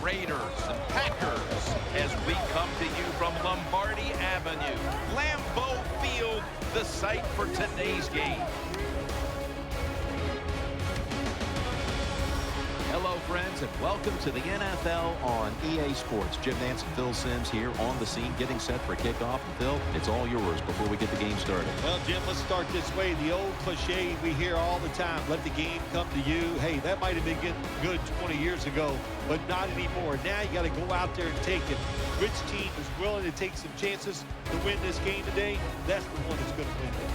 Raiders and Packers as we come to you from Lombardi Avenue. Lambeau Field, the site for today's game. Hello, friends, and welcome to the NFL on EA Sports. Jim Nance and Phil Simms here on the scene, getting set for kickoff. And Phil, it's all yours before we get the game started. Well, Jim, let's start this way. The old cliche we hear all the time, let the game come to you. Hey, that might have been good 20 years ago, but not anymore. Now you got to go out there and take it. Which team is willing to take some chances to win this game today? That's the one that's going to win it.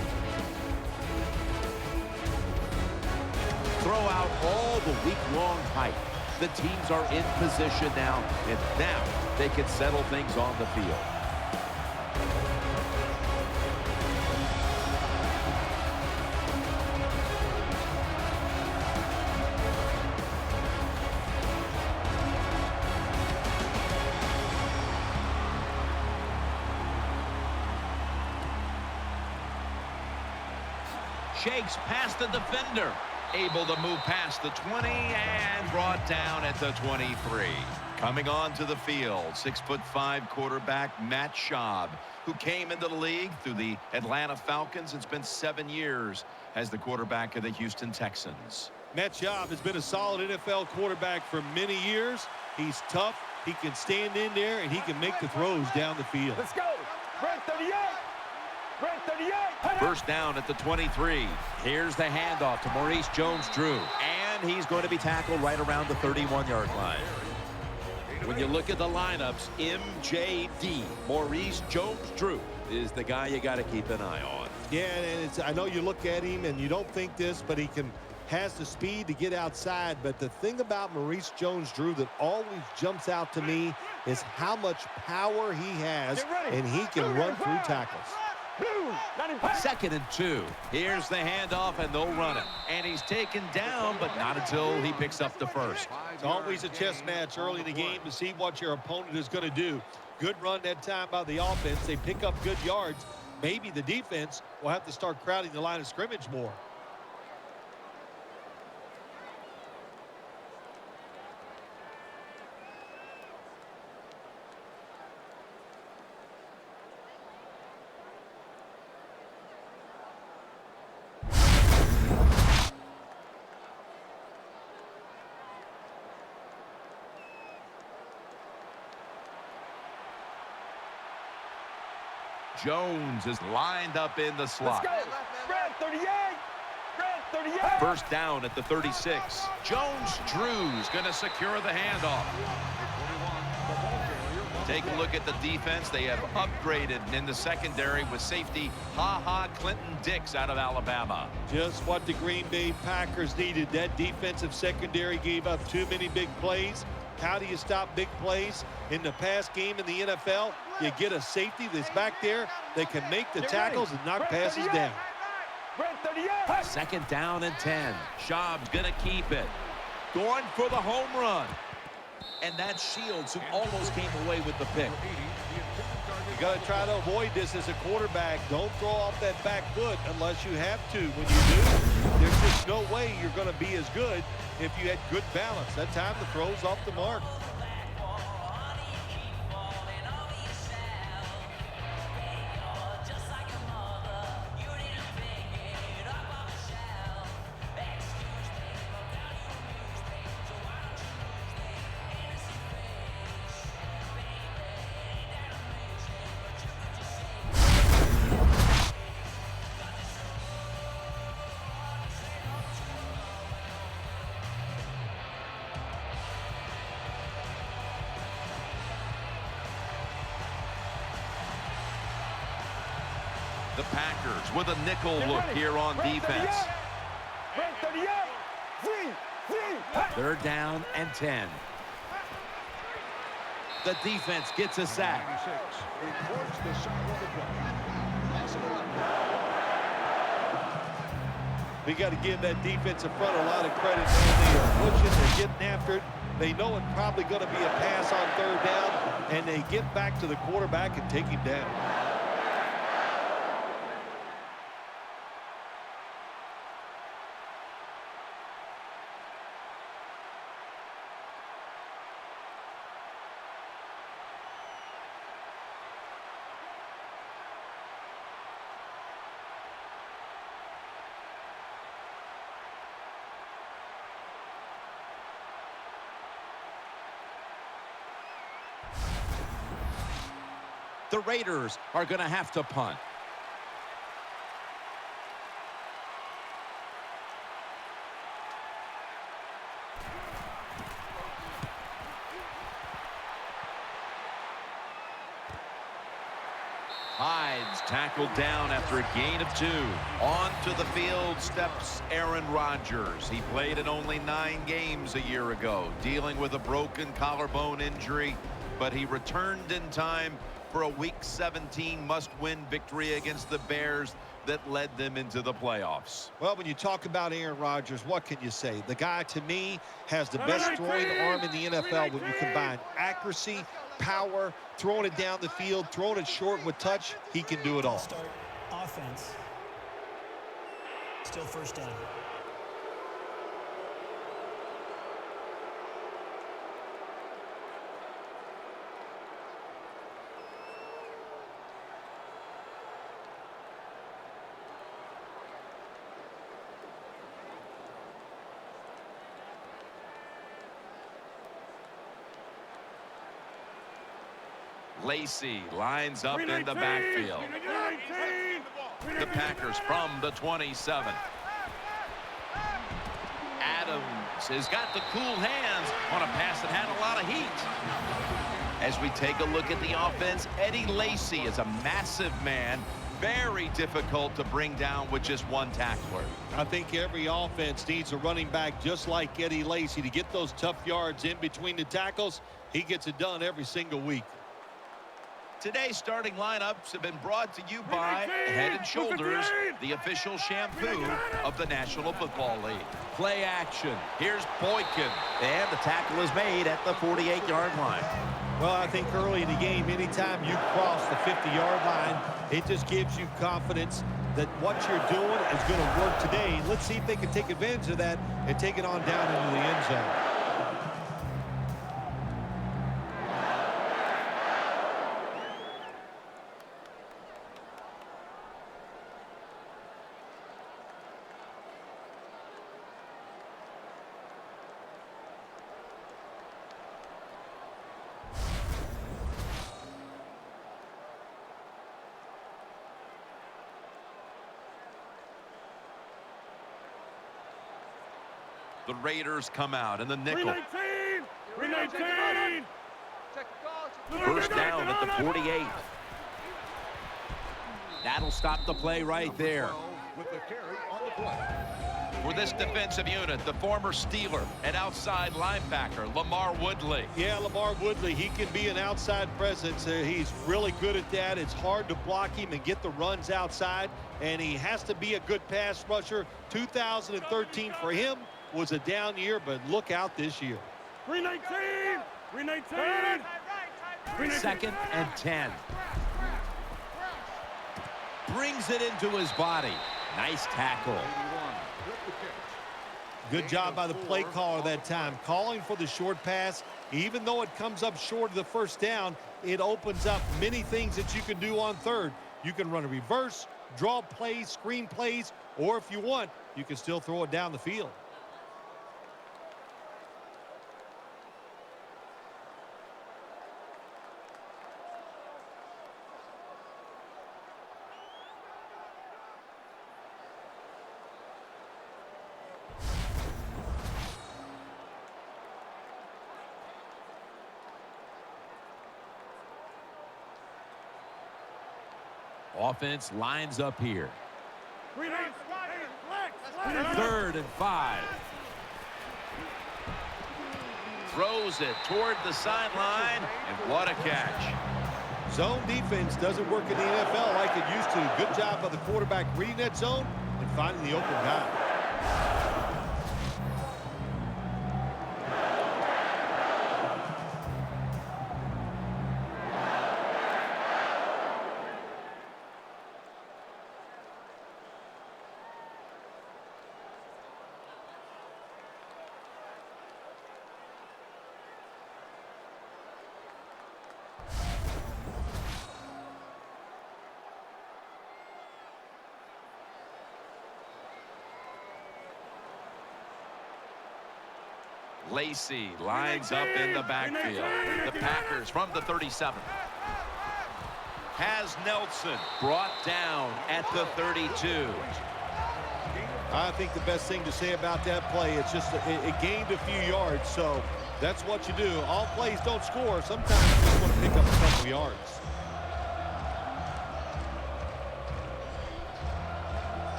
Throw out all the week-long hype. The teams are in position now, and now they can settle things on the field. Shakes past the defender. Able to move past the 20 and brought down at the 23. Coming onto the field, 6'5" quarterback Matt Schaub, who came into the league through the Atlanta Falcons and spent 7 years as the quarterback of the Houston Texans. Matt Schaub has been a solid NFL quarterback for many years. He's tough. He can stand in there, and he can make the throws down the field. Let's go. Red 38. Red 38. First down at the 23. Here's the handoff to Maurice Jones-Drew. And he's going to be tackled right around the 31-yard line. When you look at the lineups, MJD, Maurice Jones-Drew, is the guy you got to keep an eye on. Yeah, and I know you look at him and you don't think this, but he has the speed to get outside. But the thing about Maurice Jones-Drew that always jumps out to me is how much power he has, and he can run through tackles. Second and 2. Here's the handoff, and they'll run it. And he's taken down, but not until he picks up the first. It's always a chess match early in the game to see what your opponent is going to do. Good run that time by the offense. They pick up good yards. Maybe the defense will have to start crowding the line of scrimmage more. Jones is lined up in the slot. Let's go. Red 38. Red 38. First down at the 36. Jones-Drew's going to secure the handoff. Take a look at the defense. They have upgraded in the secondary with safety Clinton Dix out of Alabama. Just what the Green Bay Packers needed. That defensive secondary gave up too many big plays. How do you stop big plays in the pass game in the NFL? You get a safety that's back there that can make the tackles and knock passes down. Second down and 10. Schaub's going to keep it. Going for the home run. And that's Shields, who almost came away with the pick. You got to try to avoid this as a quarterback. Don't throw off that back foot unless you have to. When you do, there's just no way you're going to be as good if you had good balance. That time the throw's off the mark. The Packers with a nickel look here on defense. Third down and 10. The defense gets a sack. We got to give that defensive front a lot of credit. They are pushing, they're getting after it. They know it's probably going to be a pass on third down, and they get back to the quarterback and take him down. The Raiders are going to have to punt. Hyde's tackled down after a gain of 2. On to the field steps Aaron Rodgers. He played in only 9 games a year ago, dealing with a broken collarbone injury, but he returned in time for a Week 17 must-win victory against the Bears that led them into the playoffs. Well, when you talk about Aaron Rodgers, what can you say? The guy, to me, has the best throwing arm in the NFL when you combine accuracy, power, throwing it down the field, throwing it short with touch. He can do it all. Start offense. Still first down. Lacy lines up in the backfield. The Packers from the 27. Adams has got the cool hands on a pass that had a lot of heat. As we take a look at the offense, Eddie Lacy is a massive man, very difficult to bring down with just one tackler. I think every offense needs a running back just like Eddie Lacy to get those tough yards in between the tackles. He gets it done every single week. Today's starting lineups have been brought to you by Head & Shoulders, the official shampoo of the National Football League. Play action. Here's Boykin. And the tackle is made at the 48-yard line. Well, I think early in the game, anytime you cross the 50-yard line, it just gives you confidence that what you're doing is going to work today. Let's see if they can take advantage of that and take it on down into the end zone. The Raiders come out in the nickel. 319! First down at the 48. That'll stop the play right there. For this defensive unit, the former Steeler and outside linebacker, Lamar Woodley. Yeah, Lamar Woodley, he can be an outside presence. He's really good at that. It's hard to block him and get the runs outside, and he has to be a good pass rusher. 2013 for him was a down year, but look out this year. 319! 319! Second and 10. Brings it into his body. Nice tackle. Good job by the play caller that time, calling for the short pass. Even though it comes up short of the first down, it opens up many things that you can do on third. You can run a reverse, draw plays, screen plays, or if you want, you can still throw it down the field. Offense lines up here. 319! Third and 5. Throws it toward the sideline, and what a catch. Zone defense doesn't work in the NFL like it used to. Good job by the quarterback reading that zone and finding the open guy. Lacy lines up in the backfield. The Packers from the 37. has Nelson brought down at the 32. I think the best thing to say about that play, it's just it gained a few yards, so that's what you do. All plays don't score. Sometimes you just want to pick up a couple yards.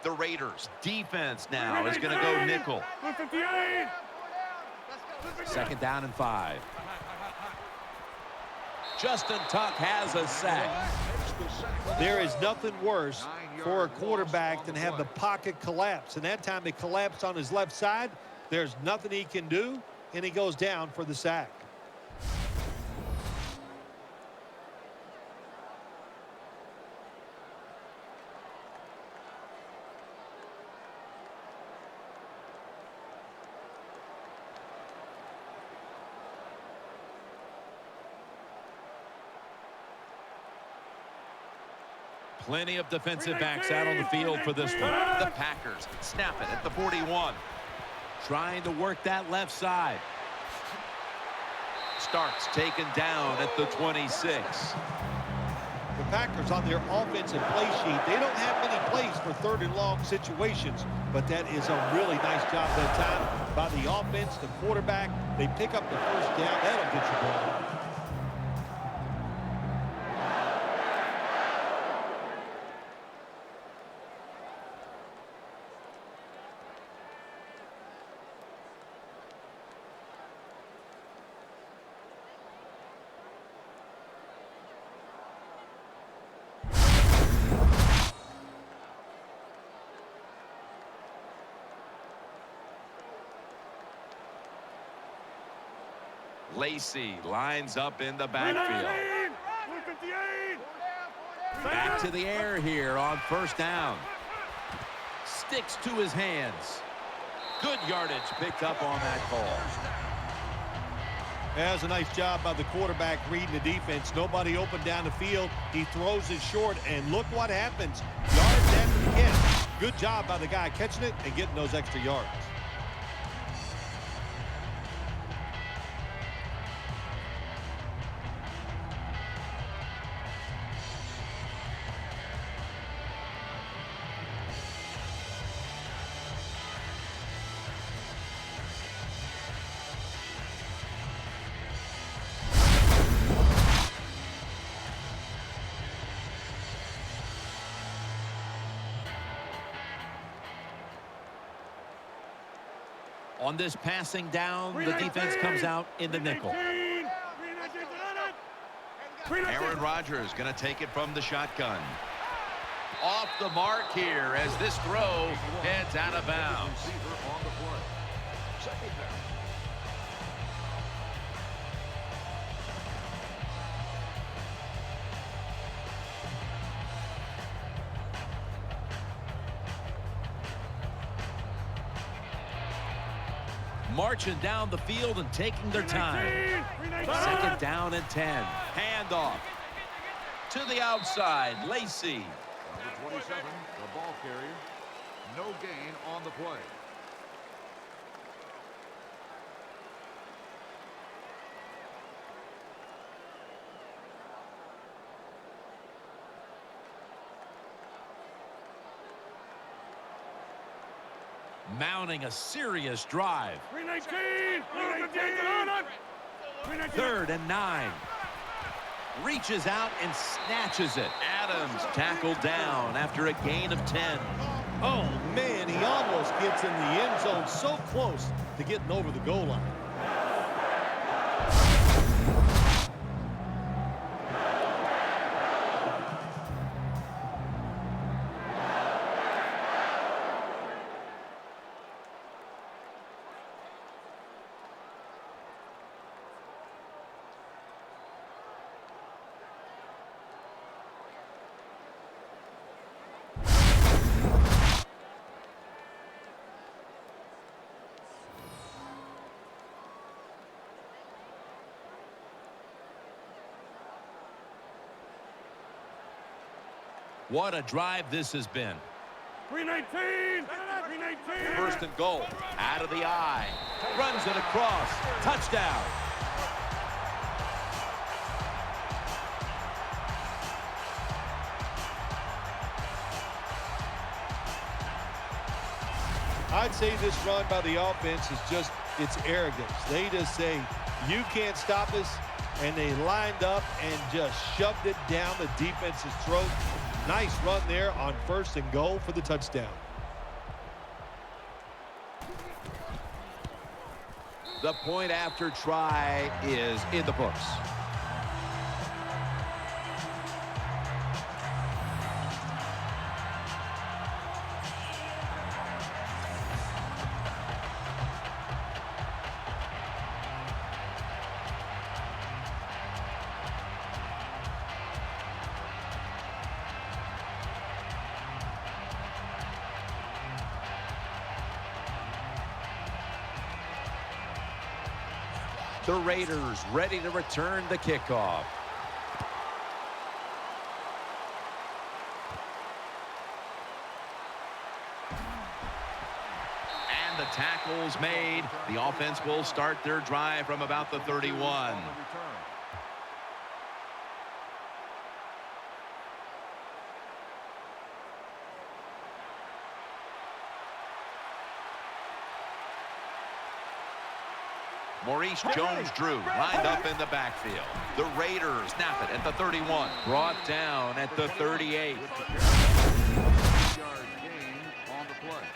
The Raiders defense now is going to go nickel. 158. Second down and 5. Justin Tuck has a sack. There is nothing worse for a quarterback than have the pocket collapse. And that time it collapsed on his left side. There's nothing he can do, and he goes down for the sack. Plenty of defensive backs out on the field for this one. The Packers snap it at the 41. Trying to work that left side. Starks taken down at the 26. The Packers on their offensive play sheet, they don't have many plays for 3rd and long situations, but that is a really nice job that time by the offense, the quarterback. They pick up the first down. That'll get you going. Lacey lines up in the backfield. 158. Back to the air here on first down. Sticks to his hands. Good yardage picked up on that call. That was a nice job by the quarterback reading the defense. Nobody open down the field. He throws it short, and look what happens. Yards after the catch. Good job by the guy catching it and getting those extra yards. On this passing down, the defense comes out in the nickel. Aaron Rodgers going to take it from the shotgun. Off the mark here as this throw heads out of bounds. Marching down the field and taking their time. Second down and 10. Handoff to the outside. Lacey. Number 27, the ball carrier. No gain on the play. Mounting a serious drive. 319. 3rd and 9. Reaches out and snatches it. Adams tackled down after a gain of 10. Oh, man, he almost gets in the end zone, so close to getting over the goal line. What a drive this has been. 319. 319. First and goal. Out of the eye. Runs it across. Touchdown. I'd say this run by the offense is just, it's arrogance. They just say, you can't stop us, and they lined up and just shoved it down the defense's throat. Nice run there on first and goal for the touchdown. The point after try is in the books. The Raiders ready to return the kickoff. And the tackle's made. The offense will start their drive from about the 31. Maurice Jones-Drew lined up in the backfield. The Raiders snap it at the 31. Brought down at the 38. Yard gain on the play.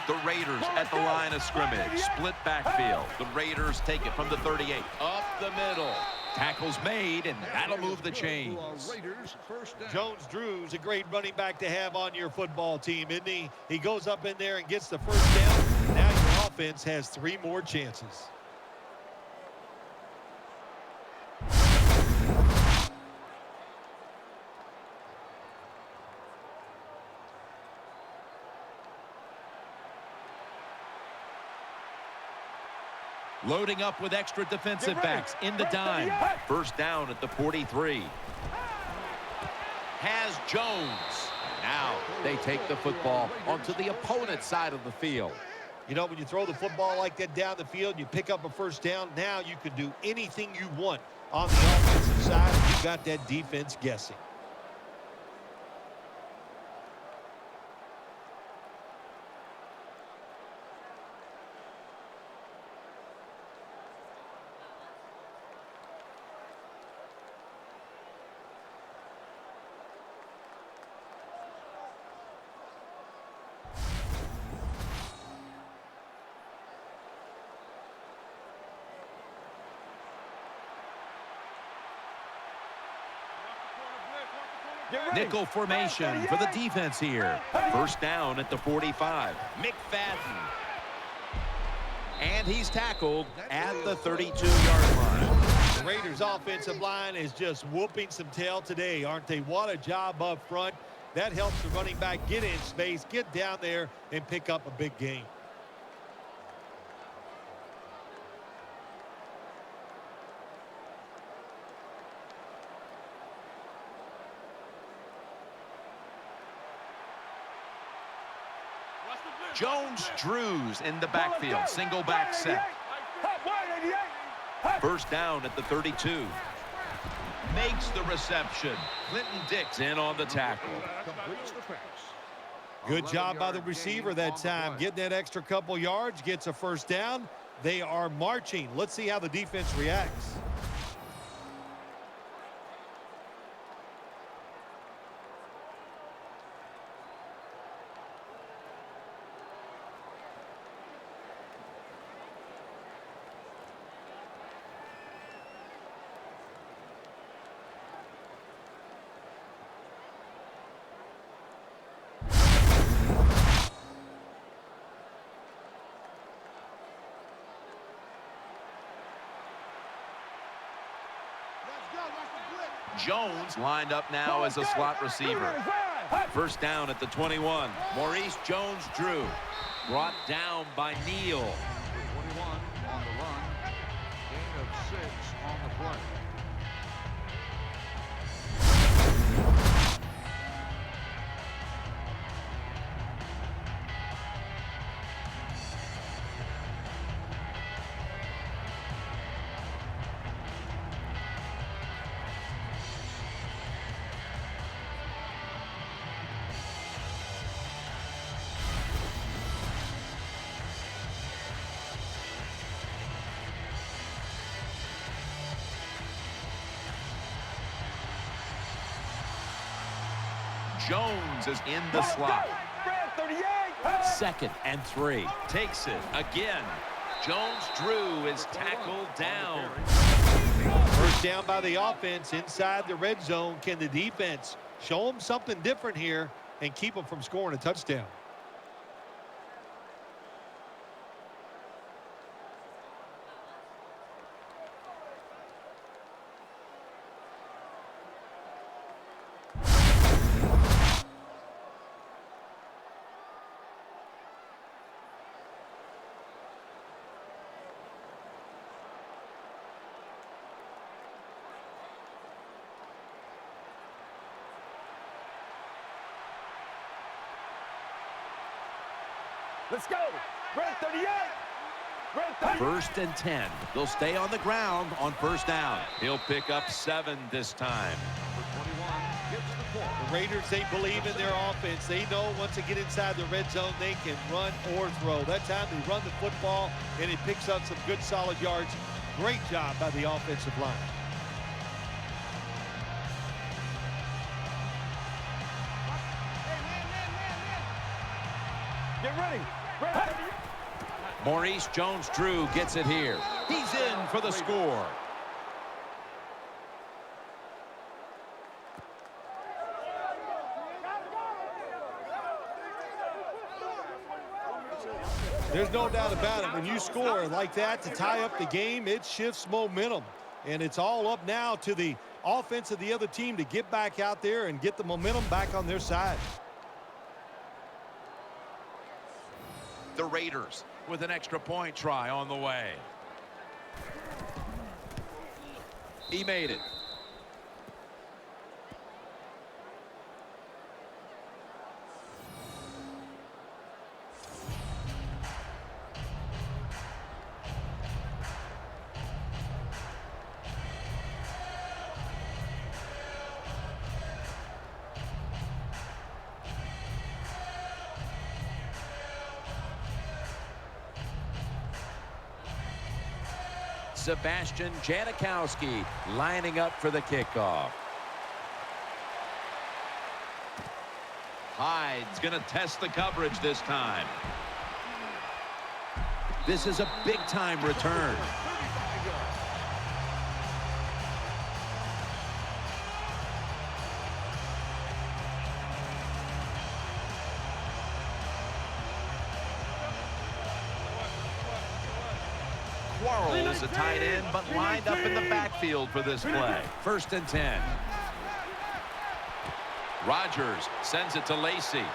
The Raiders at the line of scrimmage. Split backfield. The Raiders take it from the 38. Up the middle. Tackle's made, and that'll move the chains. Raiders first down. Jones-Drew's a great running back to have on your football team, isn't he? He goes up in there and gets the first down. Now your offense has 3 more chances. Loading up with extra defensive backs in the dime. First down at the 43. Has Jones. Now they take the football onto the opponent's side of the field. You know, when you throw the football like that down the field, you pick up a first down. Now you can do anything you want on the offensive side if you got that defense guessing. Nickel formation for the defense here. First down at the 45. McFadden. And he's tackled at the 32-yard line. The Raiders' offensive line is just whooping some tail today, aren't they? What a job up front. That helps the running back get in space, get down there, and pick up a big gain. Jones-Drew's in the backfield. Single back set. First down at the 32. Makes the reception. Clinton Dix in on the tackle. Completes the pass. Good job by the receiver that time. Getting that extra couple yards, gets a first down. They are marching. Let's see how the defense reacts. Jones lined up now as a slot receiver. First down at the 21. Maurice Jones-Drew brought down by Neal. 21 on the run. Gain of 6 on the play. Jones is in the slot. 2nd and 3. Takes it again. Jones-Drew is tackled down. First down by the offense inside the red zone. Can the defense show them something different here and keep them from scoring a touchdown? Let's go. Red 38. Red 38. 1st and 10. They'll stay on the ground on first down. He'll pick up 7 this time. Number 21 gets the ball. The Raiders, they believe in their offense. They know once they get inside the red zone, they can run or throw. That time they run the football, and it picks up some good solid yards. Great job by the offensive line. Get ready. Red 38. Maurice Jones-Drew gets it here. He's in for the score. There's no doubt about it. When you score like that to tie up the game, it shifts momentum. And it's all up now to the offense of the other team to get back out there and get the momentum back on their side. The Raiders with an extra point try on the way. He made it. Sebastian Janikowski lining up for the kickoff. Hyde's going to test the coverage this time. This is a big-time return. Quarles, a tight end, but lined up in the backfield for this play. 1st and 10. Rodgers sends it to Lacy. The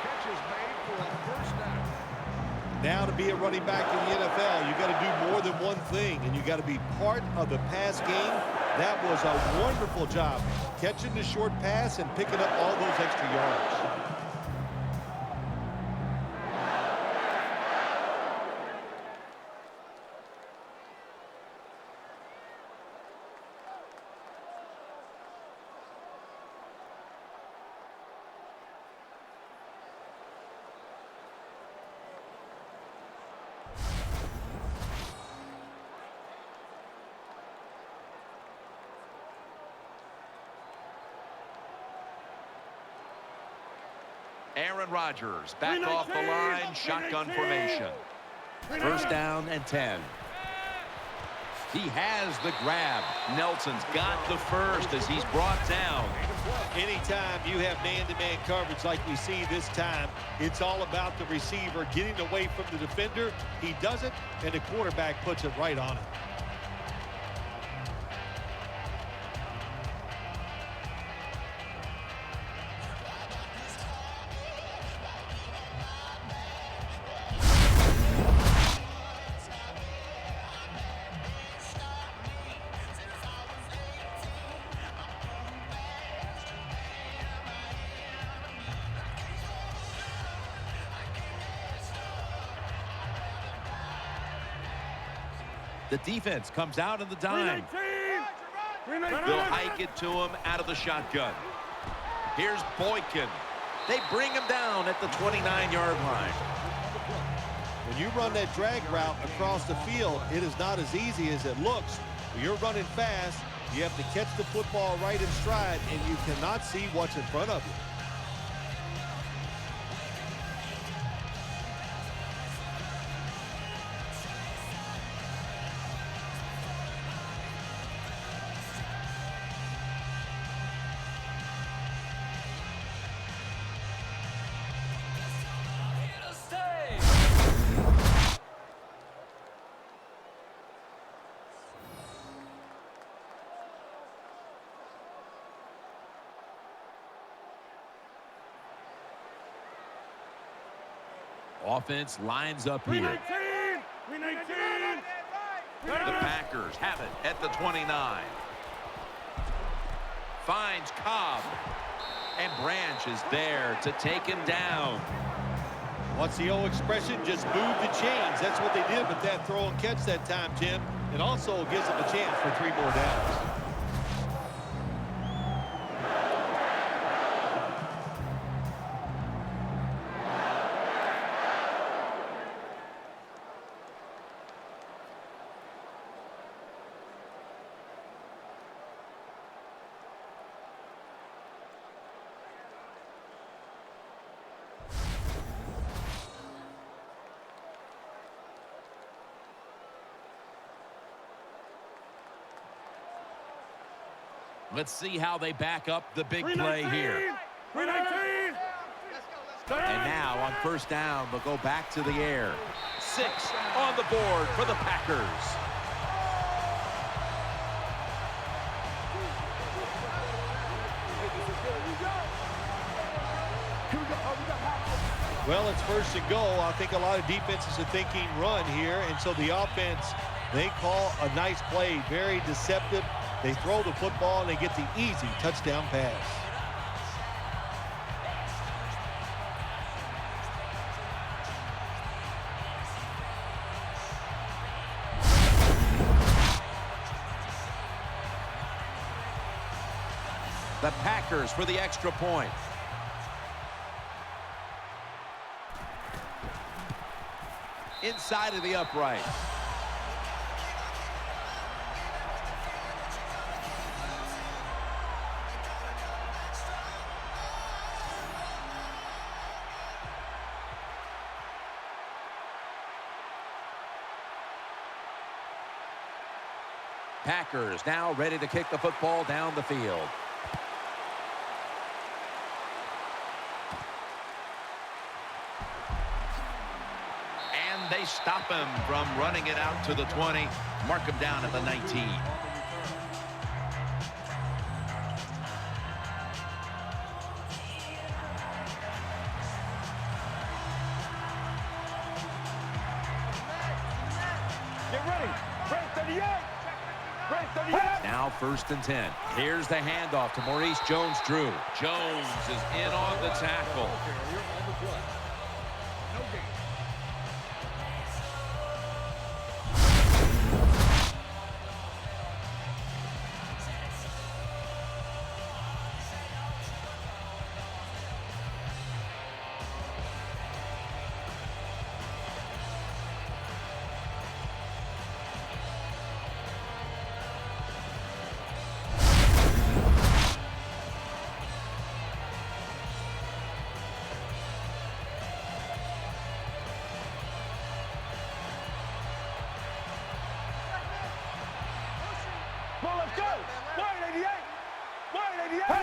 catch is made for a first down. Now to be a running back in the NFL, you got to do more than one thing, and you got to be part of the pass game. That was a wonderful job, catching the short pass and picking up all those extra yards. Aaron Rodgers back off the line, shotgun formation. 1st down and 10. He has the grab. Nelson's got the first as he's brought down. Anytime you have man-to-man coverage like we see this time, it's all about the receiver getting away from the defender. He does it, and the quarterback puts it right on it. The defense comes out in the dime. They'll hike it to him out of the shotgun. Here's Boykin. They bring him down at the 29-yard line. When you run that drag route across the field, it is not as easy as it looks. When you're running fast, you have to catch the football right in stride, and you cannot see what's in front of you. Offense lines up here. The Packers have it at the 29. Finds Cobb. And Branch is there to take him down. What's the old expression? Just move the chains. That's what they did with that throw and catch that time, Jim. It also gives them a chance for 3 more downs. Let's see how they back up the big play here. And now on first down, they'll go back to the air. 6 on the board for the Packers. Well, it's first and goal. I think a lot of defenses are thinking run here, and so the offense, they call a nice play, very deceptive. They throw the football, and they get the easy touchdown pass. The Packers for the extra point. Inside of the upright. Packers now ready to kick the football down the field. And they stop him from running it out to the 20. Mark him down at the 19. Get ready. Red 38. Red 38. Now first and 10. Here's the handoff to Maurice Jones-Drew. Jones is in on the tackle.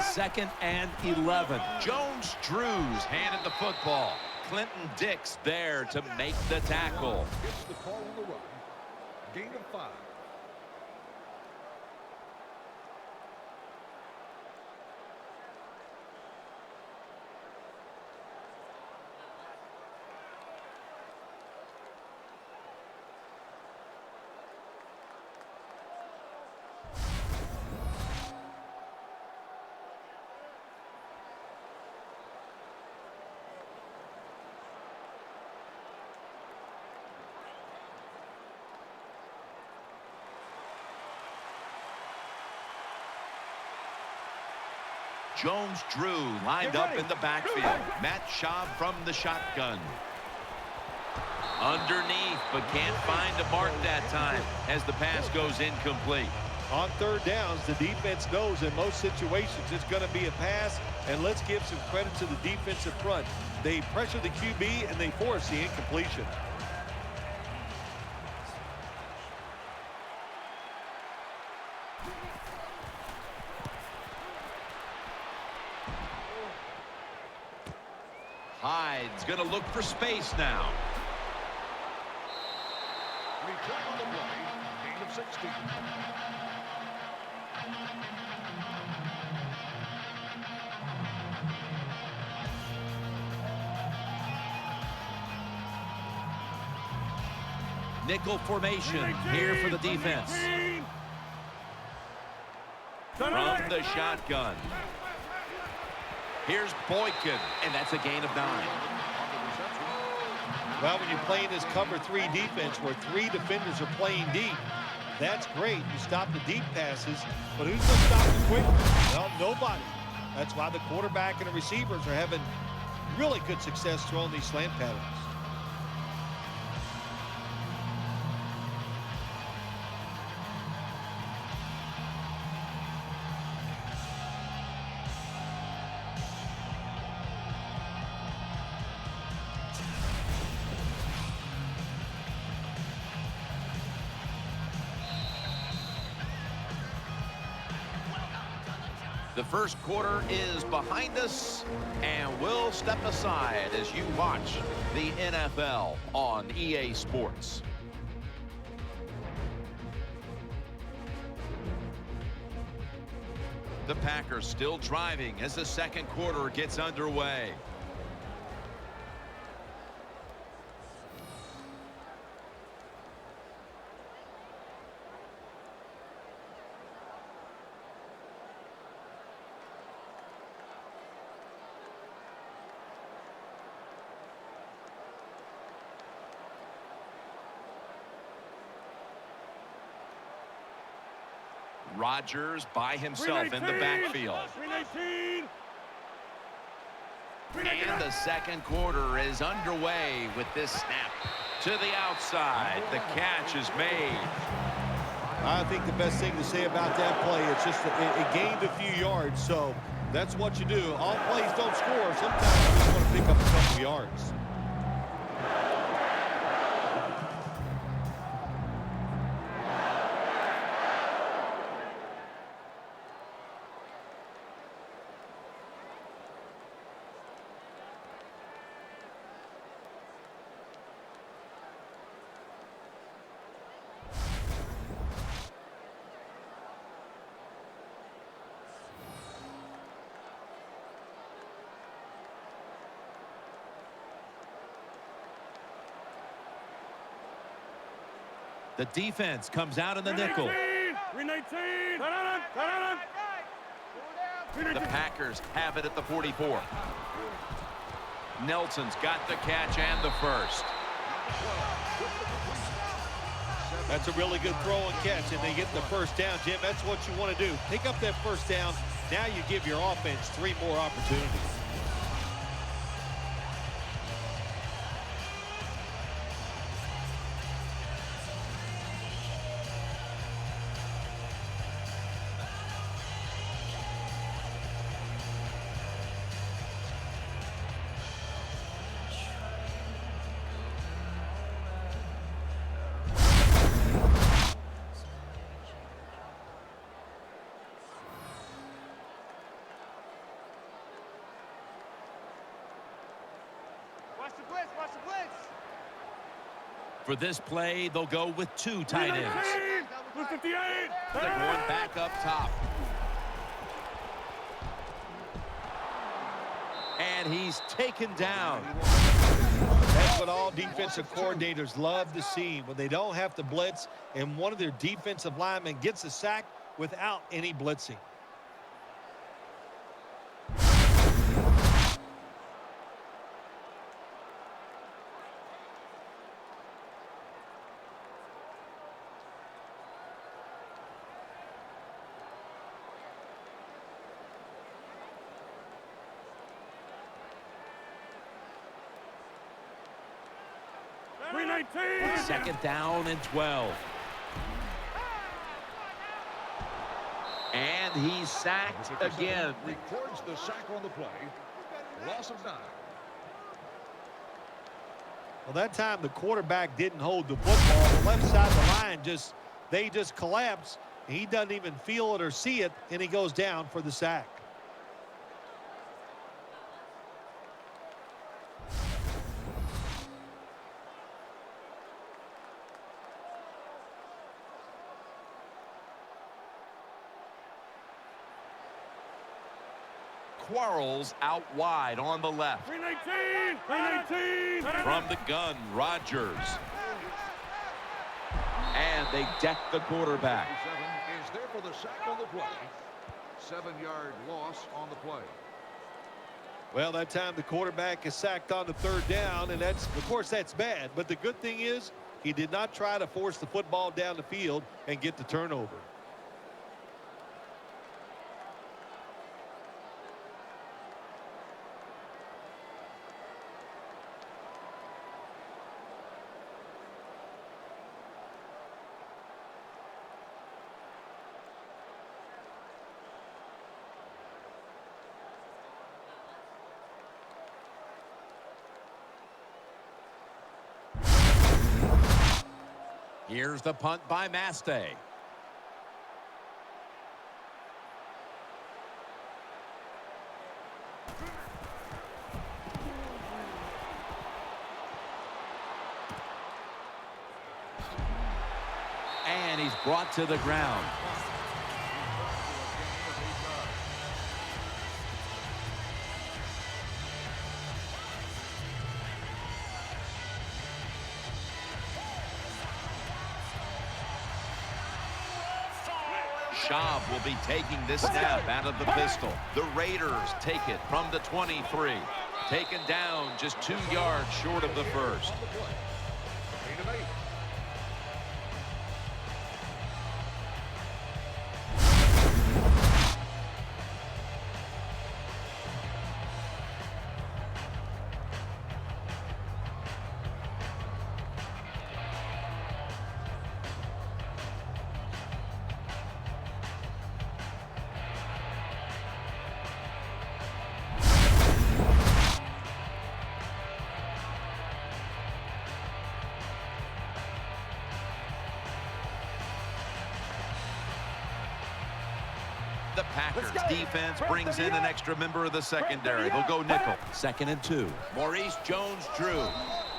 Second and 11. Jones-Drew's handed the football. Clinton Dix there to make the tackle. Gets the call on the run. Gain of 5. Jones-Drew lined up in the backfield. Matt Schaub from the shotgun. Underneath, but can't find a mark that time as the pass goes incomplete. On third downs, the defense knows in most situations it's going to be a pass, and let's give some credit to the defensive front. They pressure the QB, and they force the incompletion. Hyde's going to look for space now. Return on the play. Gain of 16. Nickel formation here for the defense. From the shotgun. Here's Boykin, and that's a gain of 9. Well, when you're playing this cover 3 defense where 3 defenders are playing deep, that's great. You stop the deep passes, but who's going to stop the quick? Well, nobody. That's why the quarterback and the receivers are having really good success throwing these slant patterns. The first quarter is behind us, and we'll step aside as you watch the NFL on EA Sports. The Packers still driving as the second quarter gets underway. Rodgers by himself in the backfield. And the second quarter is underway with this snap. To the outside, the catch is made. I think the best thing to say about that play, it's just it gained a few yards, so that's what you do. All plays don't score. Sometimes you just want to pick up a couple yards. The defense comes out in the nickel. The Packers have it at the 44. Nelson's got the catch and the first. That's a really good throw and catch, and they get the first down. Jim, that's what you want to do. Pick up that first down. Now you give your offense 3 more opportunities. For this play, they'll go with 2 tight ends. They're going back up top. And he's taken down. That's what all defensive coordinators love to see, when they don't have to blitz and one of their defensive linemen gets a sack without any blitzing. Second down and 12. And he's sacked again. Records the sack on the play. Loss of 9. Well, that time the quarterback didn't hold the football. The left side of the line they just collapse. He doesn't even feel it or see it, and he goes down for the sack. Quarles out wide on the left. 319! From the gun, Rodgers. And they deck the quarterback. 7 is there for the sack on the play. 7-yard loss on the play. Well, that time the quarterback is sacked on the third down, and of course that's bad. But the good thing is he did not try to force the football down the field and get the turnover. Here's the punt by Mastay. And he's brought to the ground. Schaub will be taking this snap out of the pistol. The Raiders take it from the 23. Taken down just 2 yards short of the first. The Packers defense brings in an extra member of the secondary. They'll go nickel. 2nd and 2. Maurice Jones-Drew.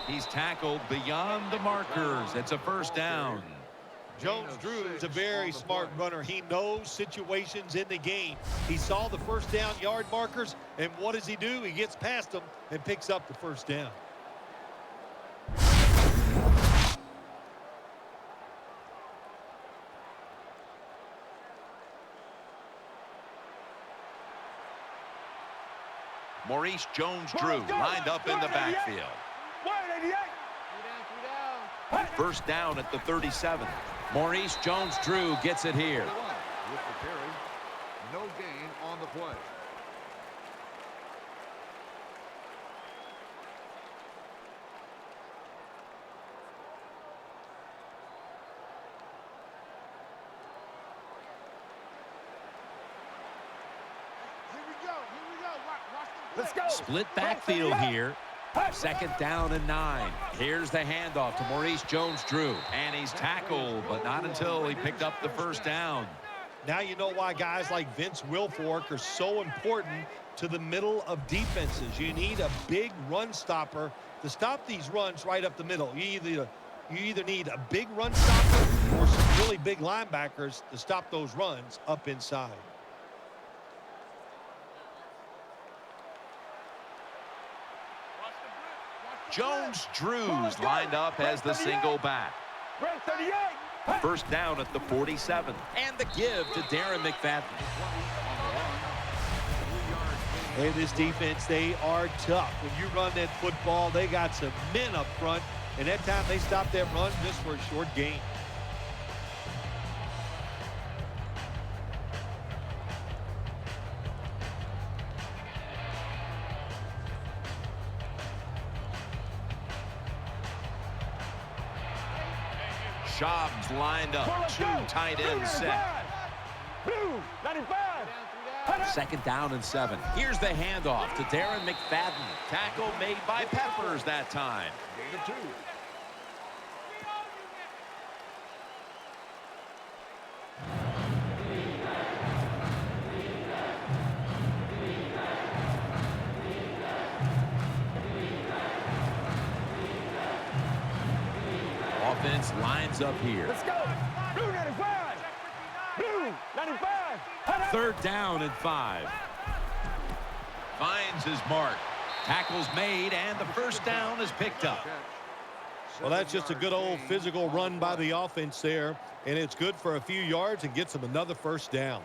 He's tackled beyond the markers. It's a first down. Jones-Drew is a very smart runner. He knows situations in the game. He saw the first down yard markers, and what does he do? He gets past them and picks up the first down. Maurice Jones-Drew lined up in the backfield. First down at the 37. Maurice Jones-Drew gets it here. With the carry, no gain on the play. Let's go. Split backfield here. 2nd down and 9. Here's the handoff to Maurice Jones-Drew. And he's tackled, but not until he picked up the first down. Now you know why guys like Vince Wilfork are so important to the middle of defenses. You need a big run stopper to stop these runs right up the middle. You either need a big run stopper or some really big linebackers to stop those runs up inside. Jones-Drew's lined up as the single back. First down at the 47. And the give to Darren McFadden. Hey, this defense, they are tough. When you run that football, they got some men up front. And that time they stopped that run just for a short gain. Schaub's lined up. Two tight ends set. Blue, 95. Second down and 7. Here's the handoff to Darren McFadden. Tackle made by Peppers that time. Gain of 2. Offense lines up here. Let's go. Blue 95. Blue 95. Third down and 5. Finds his mark. Tackle's made, and the first down is picked up. Well, that's just a good old physical run by the offense there, and it's good for a few yards and gets them another first down.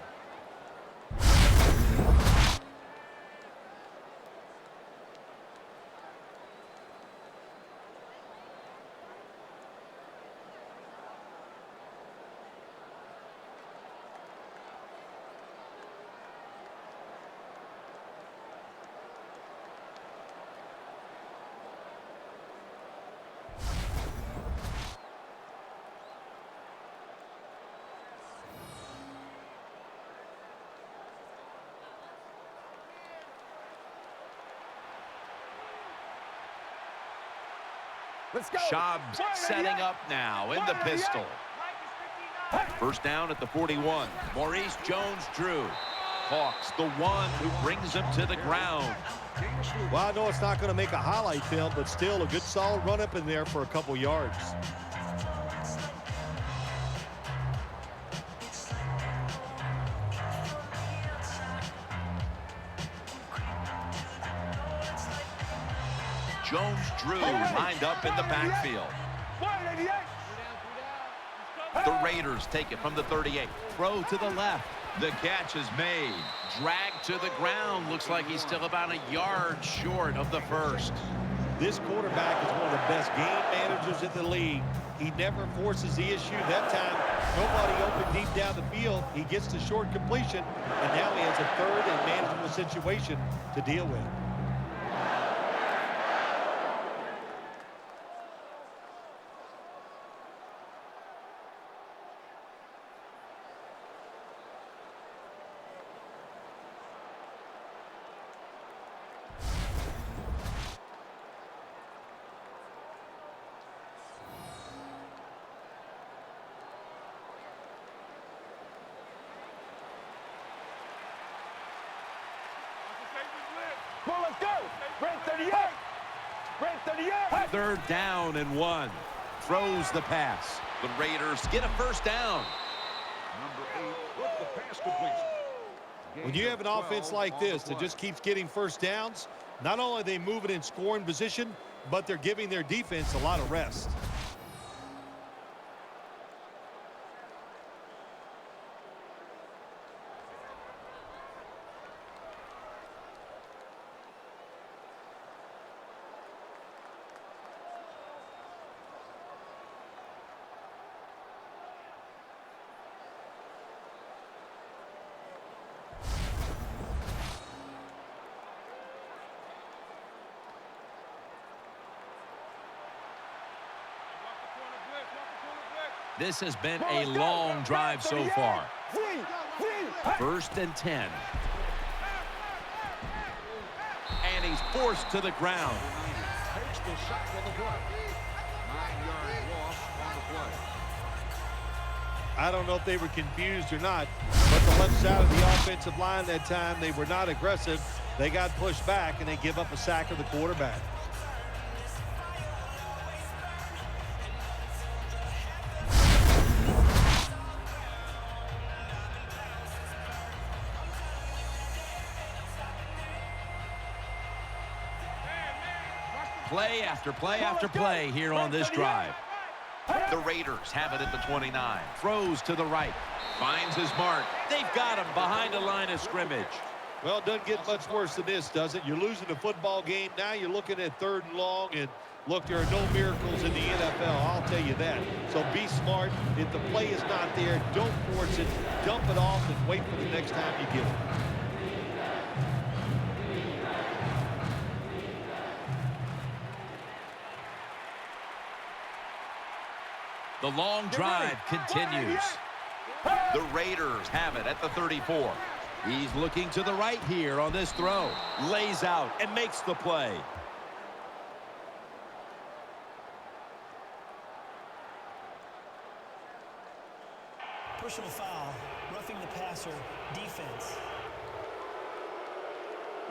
Let's go. Schaub's setting up now in the pistol. First down at the 41. Maurice Jones-Drew. Hawks, the one who brings him to the ground. Well, I know it's not going to make a highlight film, but still a good solid run up in there for a couple yards. Jones-Drew lined up in the backfield. The Raiders take it from the 38. Throw to the left. The catch is made. Dragged to the ground. Looks like he's still about a yard short of the first. This quarterback is one of the best game managers in the league. He never forces the issue. That time, nobody open deep down the field. He gets the short completion, and now he has a third and manageable situation to deal with. Well, let's go. Red 38. Red 38. Third down and 1. Throws the pass. The Raiders get a first down. Number 8 with the pass completion. When you have an offense like this that just keeps getting first downs, not only are they moving in scoring position, but they're giving their defense a lot of rest. This has been a long drive so far. First and 10. And he's forced to the ground. Takes the sack on the play. 9-yard loss on the play. I don't know if they were confused or not, but the left side of the offensive line that time, they were not aggressive. They got pushed back, and they give up a sack of the quarterback. Play after play after play here on this drive. The Raiders have it at the 29. Throws to the right. Finds his mark. They've got him behind the line of scrimmage. Well, it doesn't get much worse than this, does it? You're losing a football game. Now you're looking at 3rd and long, and look, there are no miracles in the NFL, I'll tell you that. So be smart. If the play is not there, don't force it. Dump it off and wait for the next time you get it. The long drive continues. The Raiders have it at the 34. He's looking to the right here on this throw. Lays out and makes the play. Personal foul, roughing the passer, defense.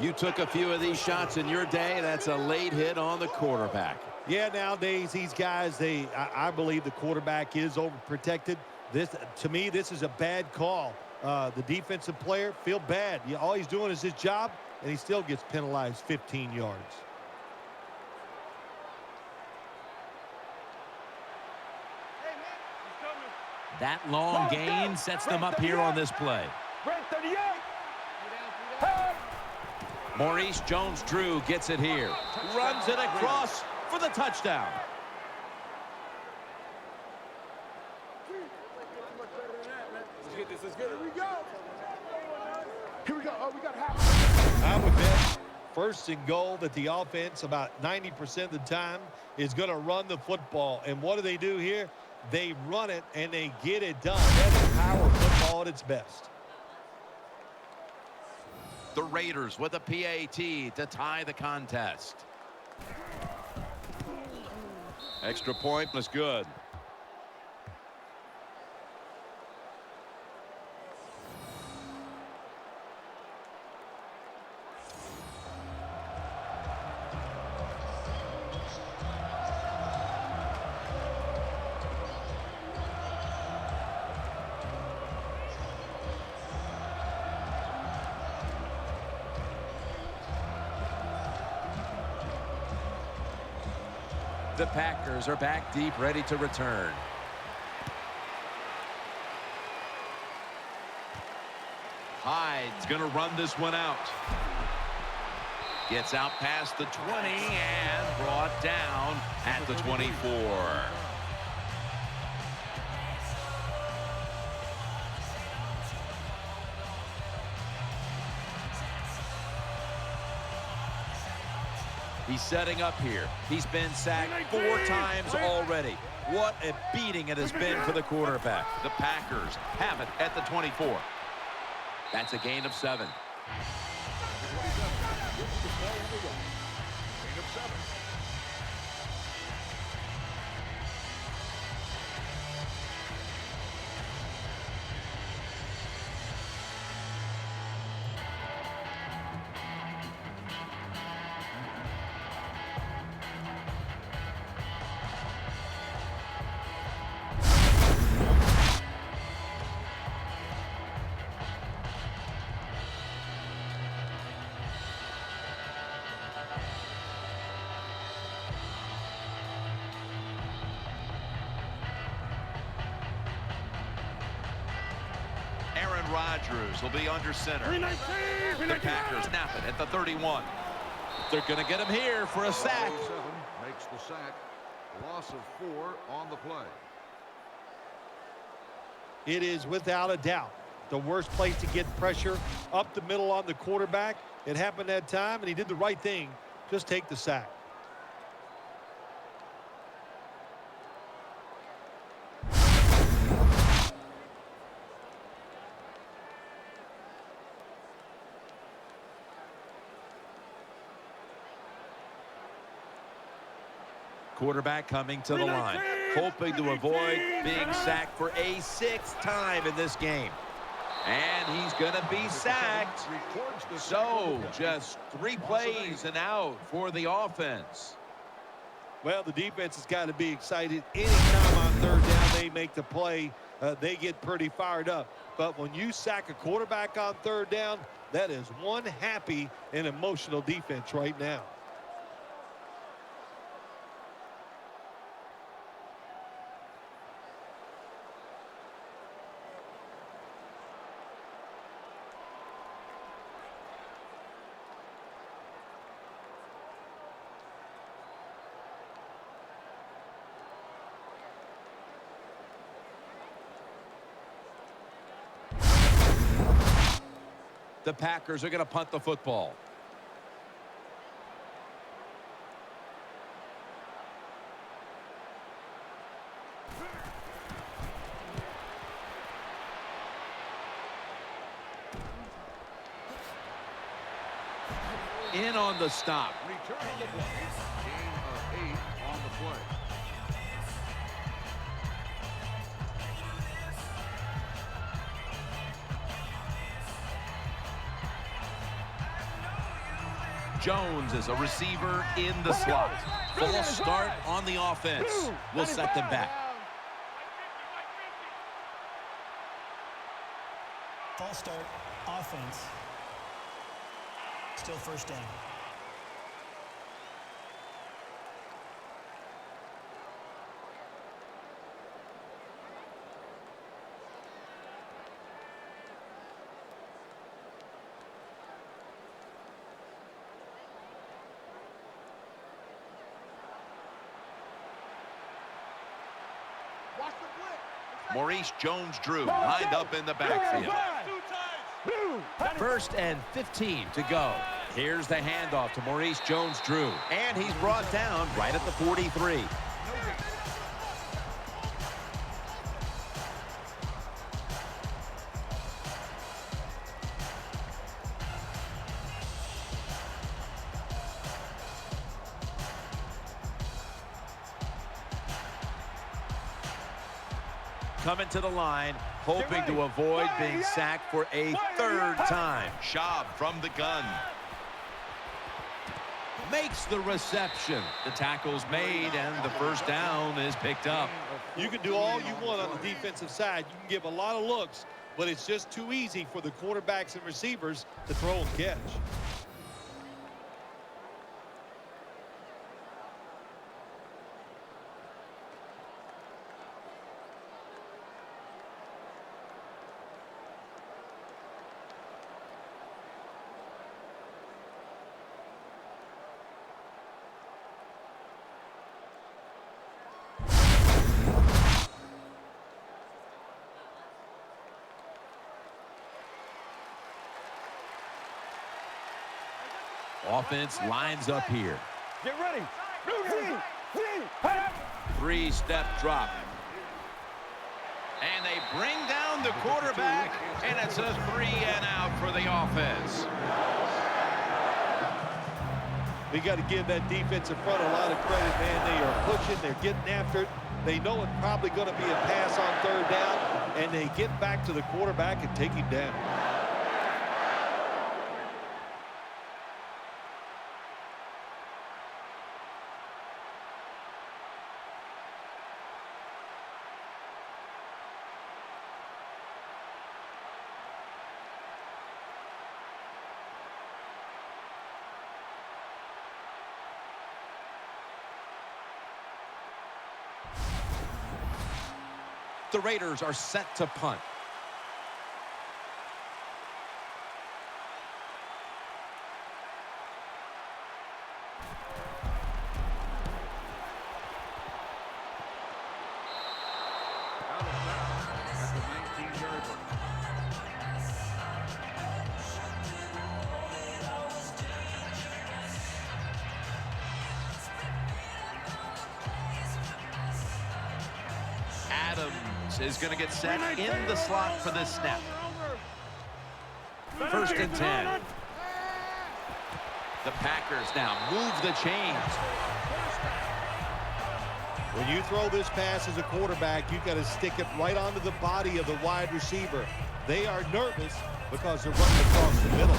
You took a few of these shots in your day. That's a late hit on the quarterback. Yeah, nowadays these guys, I believe the quarterback is overprotected. To me, this is a bad call. The defensive player feel bad. All he's doing is his job, and he still gets penalized 15 yards. That long gain sets them up here on this play. Break 38. Maurice Jones-Drew gets it here. Runs it across for the touchdown. Here we go. Oh, we got half. I would bet first and goal that the offense about 90% of the time is going to run the football. And what do they do here? They run it and they get it done. That is power football at its best. The Raiders with a PAT to tie the contest. Extra point was good. The Packers are back deep, ready to return. Hyde's going to run this one out. Gets out past the 20 and brought down at the 24. He's setting up here. He's been sacked 4 times already. What a beating it has been for the quarterback. The Packers have it at the 24. That's a gain of 7. Rodgers will be under center. The Packers snap it at the 31. They're going to get him here for a sack. 7 makes the sack. Loss of 4 on the play. It is without a doubt the worst place to get pressure up the middle on the quarterback. It happened that time, and he did the right thing. Just take the sack. Quarterback coming to the line, hoping to avoid being sacked for a 6th time in this game. And he's going to be sacked. So just 3 plays and out for the offense. Well, the defense has got to be excited. Anytime on 3rd down they make the play, they get pretty fired up. But when you sack a quarterback on 3rd down, that is one happy and emotional defense right now. The Packers are going to punt the football. in on the stop. Return on the play. Gain of 8 on the play. Jones is a receiver in the slot. False start on the offense. Will set them back. False start, offense. Still first down. Maurice Jones-Drew lined up in the backfield. First and 15 to go. Here's the handoff to Maurice Jones-Drew. And he's brought down right at the 43. Coming to the line, hoping to avoid being sacked for a third time. Schaub from the gun. Makes the reception. The tackle's made, and the first down is picked up. You can do all you want on the defensive side. You can give a lot of looks, but it's just too easy for the quarterbacks and receivers to throw and catch. Offense lines up here. Get ready. Three-step drop. And they bring down the quarterback, and it's a 3-and-out for the offense. We got to give that defensive front a lot of credit, man. They are pushing. They're getting after it. They know it's probably going to be a pass on third down, and they get back to the quarterback and take him down. The Raiders are set to punt. Out of bounds at the 19-yard line. Adams is going to get set in the slot for this snap. First and 10. The Packers now move the chains. When you throw this pass as a quarterback, you've got to stick it right onto the body of the wide receiver. They are nervous because they're running across the middle.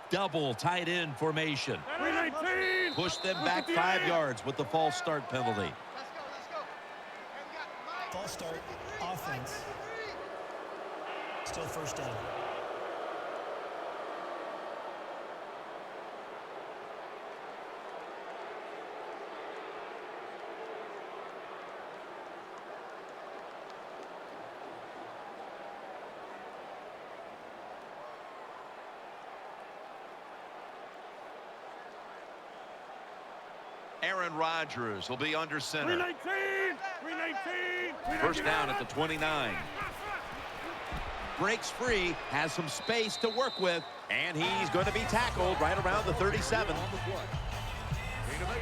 Double tight end formation. 319. Push them back 5 yards with the false start penalty. False start, offense. Still first down. Aaron Rodgers will be under center. 319! 319! First down at the 29. Breaks free, has some space to work with, and he's going to be tackled right around the 37. On the play. Gain of 8.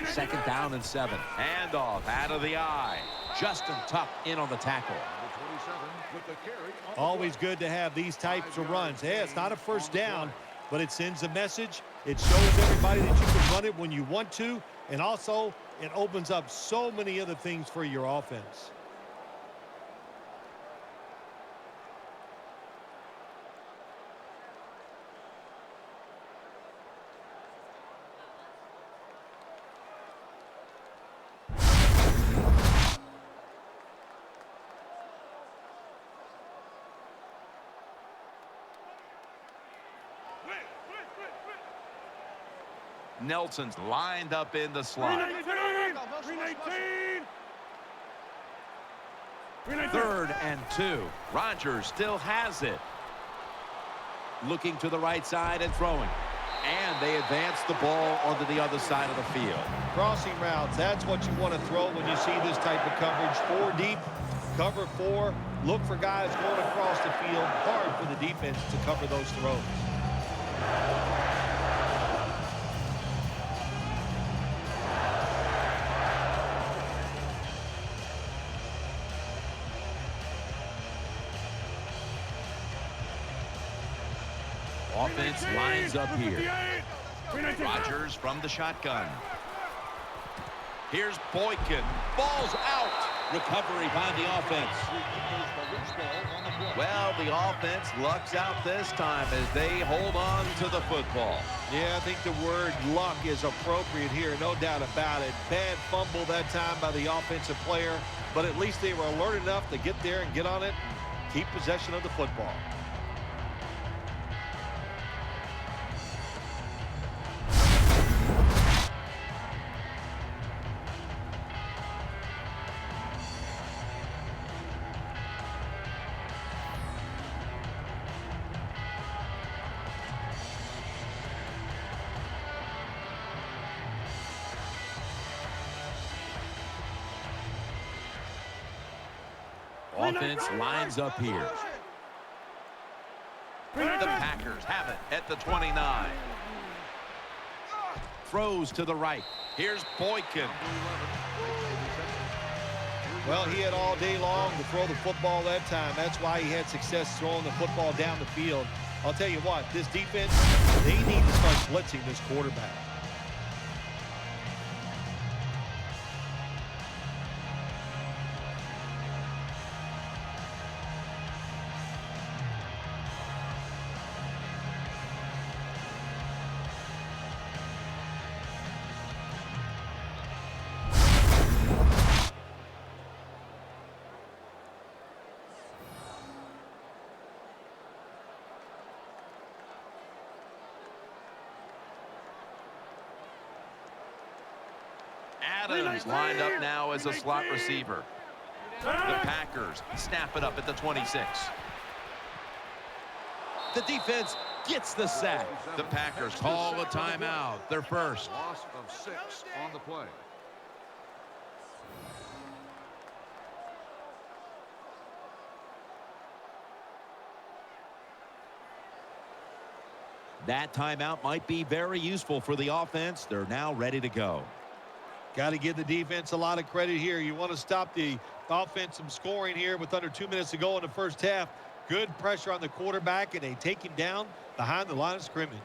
Second down and 7. Handoff out of the eye. Justin Tuck in on the tackle. Number 27 with the carry. On the Always play. good to have these types of runs. Hey, it's not a first down, but it sends a message. It shows everybody that you can run it when you want to, and also it opens up so many other things for your offense. Nelson's lined up in the slot. 319! 3rd and 2. Rodgers still has it. Looking to the right side and throwing. And they advance the ball onto the other side of the field. Crossing routes, that's what you want to throw when you see this type of coverage. 4 deep, cover 4. Look for guys going across the field. Hard for the defense to cover those throws. Offense lines up here. Rodgers from the shotgun. Here's Boykin. Ball's out. Recovery by the offense. Well, the offense lucks out this time as they hold on to the football. Yeah, I think the word luck is appropriate here, no doubt about it. Bad fumble that time by the offensive player, but at least they were alert enough to get there and get on it and keep possession of the football. Offense lines up here. The Packers have it at the 29. Throws to the right. Here's Boykin. Well, he had all day long to throw the football that time. That's why he had success throwing the football down the field. I'll tell you what, this defense, they need to start blitzing this quarterback. Adams lined up now as a slot receiver. The Packers snap it up at the 26. The defense gets the sack. The Packers call a timeout. Their first. Loss of 6 on the play. That timeout might be very useful for the offense. They're now ready to go. Got to give the defense a lot of credit here. You want to stop the offense from scoring here with under 2 minutes to go in the first half. Good pressure on the quarterback, and they take him down behind the line of scrimmage.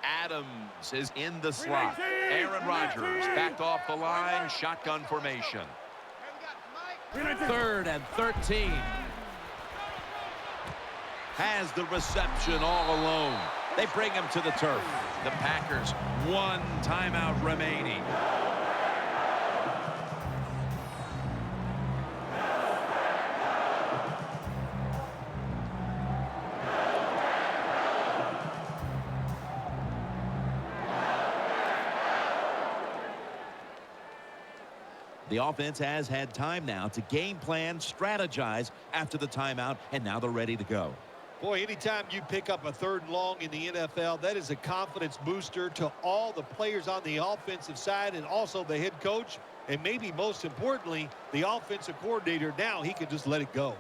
Adams is in the slot. Aaron Rodgers backed off the line, shotgun formation. 3rd and 13. Has the reception all alone. They bring him to the turf. The Packers, 1 timeout remaining. The offense has had time now to game plan, strategize after the timeout, and now they're ready to go. Boy, anytime you pick up a 3rd and long in the NFL, that is a confidence booster to all the players on the offensive side and also the head coach, and maybe most importantly, the offensive coordinator. Now he can just let it go.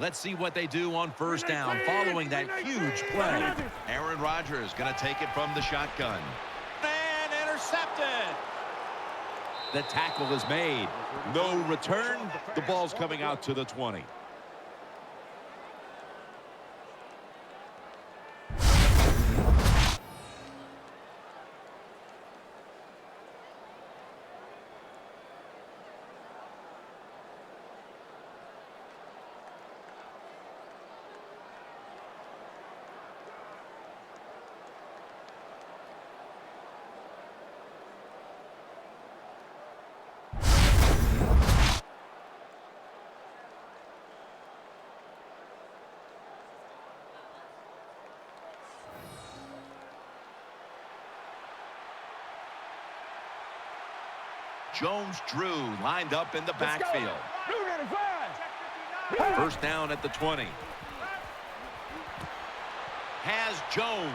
Let's see what they do on 1st down following that huge play. Aaron Rodgers going to take it from the shotgun. And intercepted. The tackle is made. No return. The ball's coming out to the 20. Jones-Drew lined up in the backfield. 1st down at the 20. Has Jones.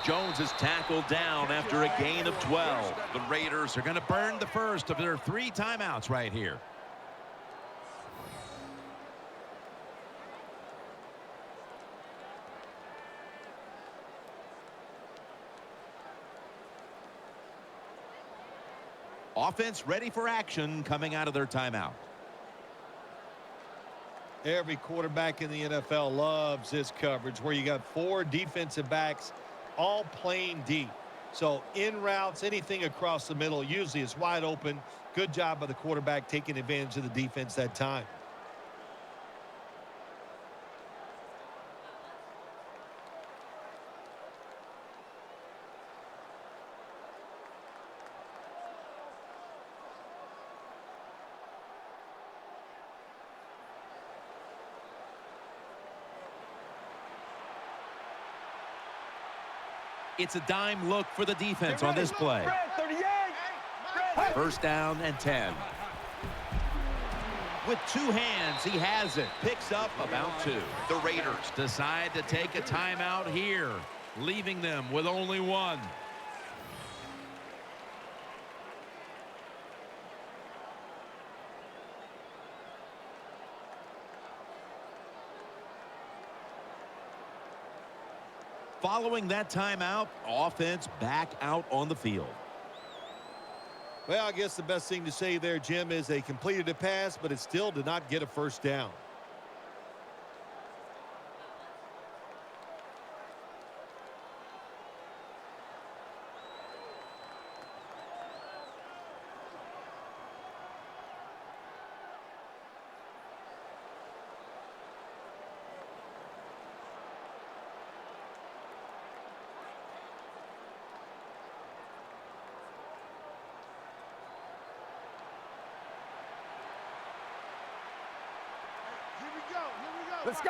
Jones is tackled down after a gain of 12. The Raiders are going to burn the first of their 3 timeouts right here. Offense ready for action coming out of their timeout. Every quarterback in the NFL loves this coverage where you got 4 defensive backs all playing deep. So in routes, anything across the middle usually is wide open. Good job by the quarterback taking advantage of the defense that time. It's a dime look for the defense on this play. 1st down and 10. With 2 hands, he has it. Picks up about 2. The Raiders decide to take a timeout here, leaving them with only 1. Following that timeout, offense back out on the field. Well, I guess the best thing to say there, Jim, is they completed a pass, but it still did not get a 1st down.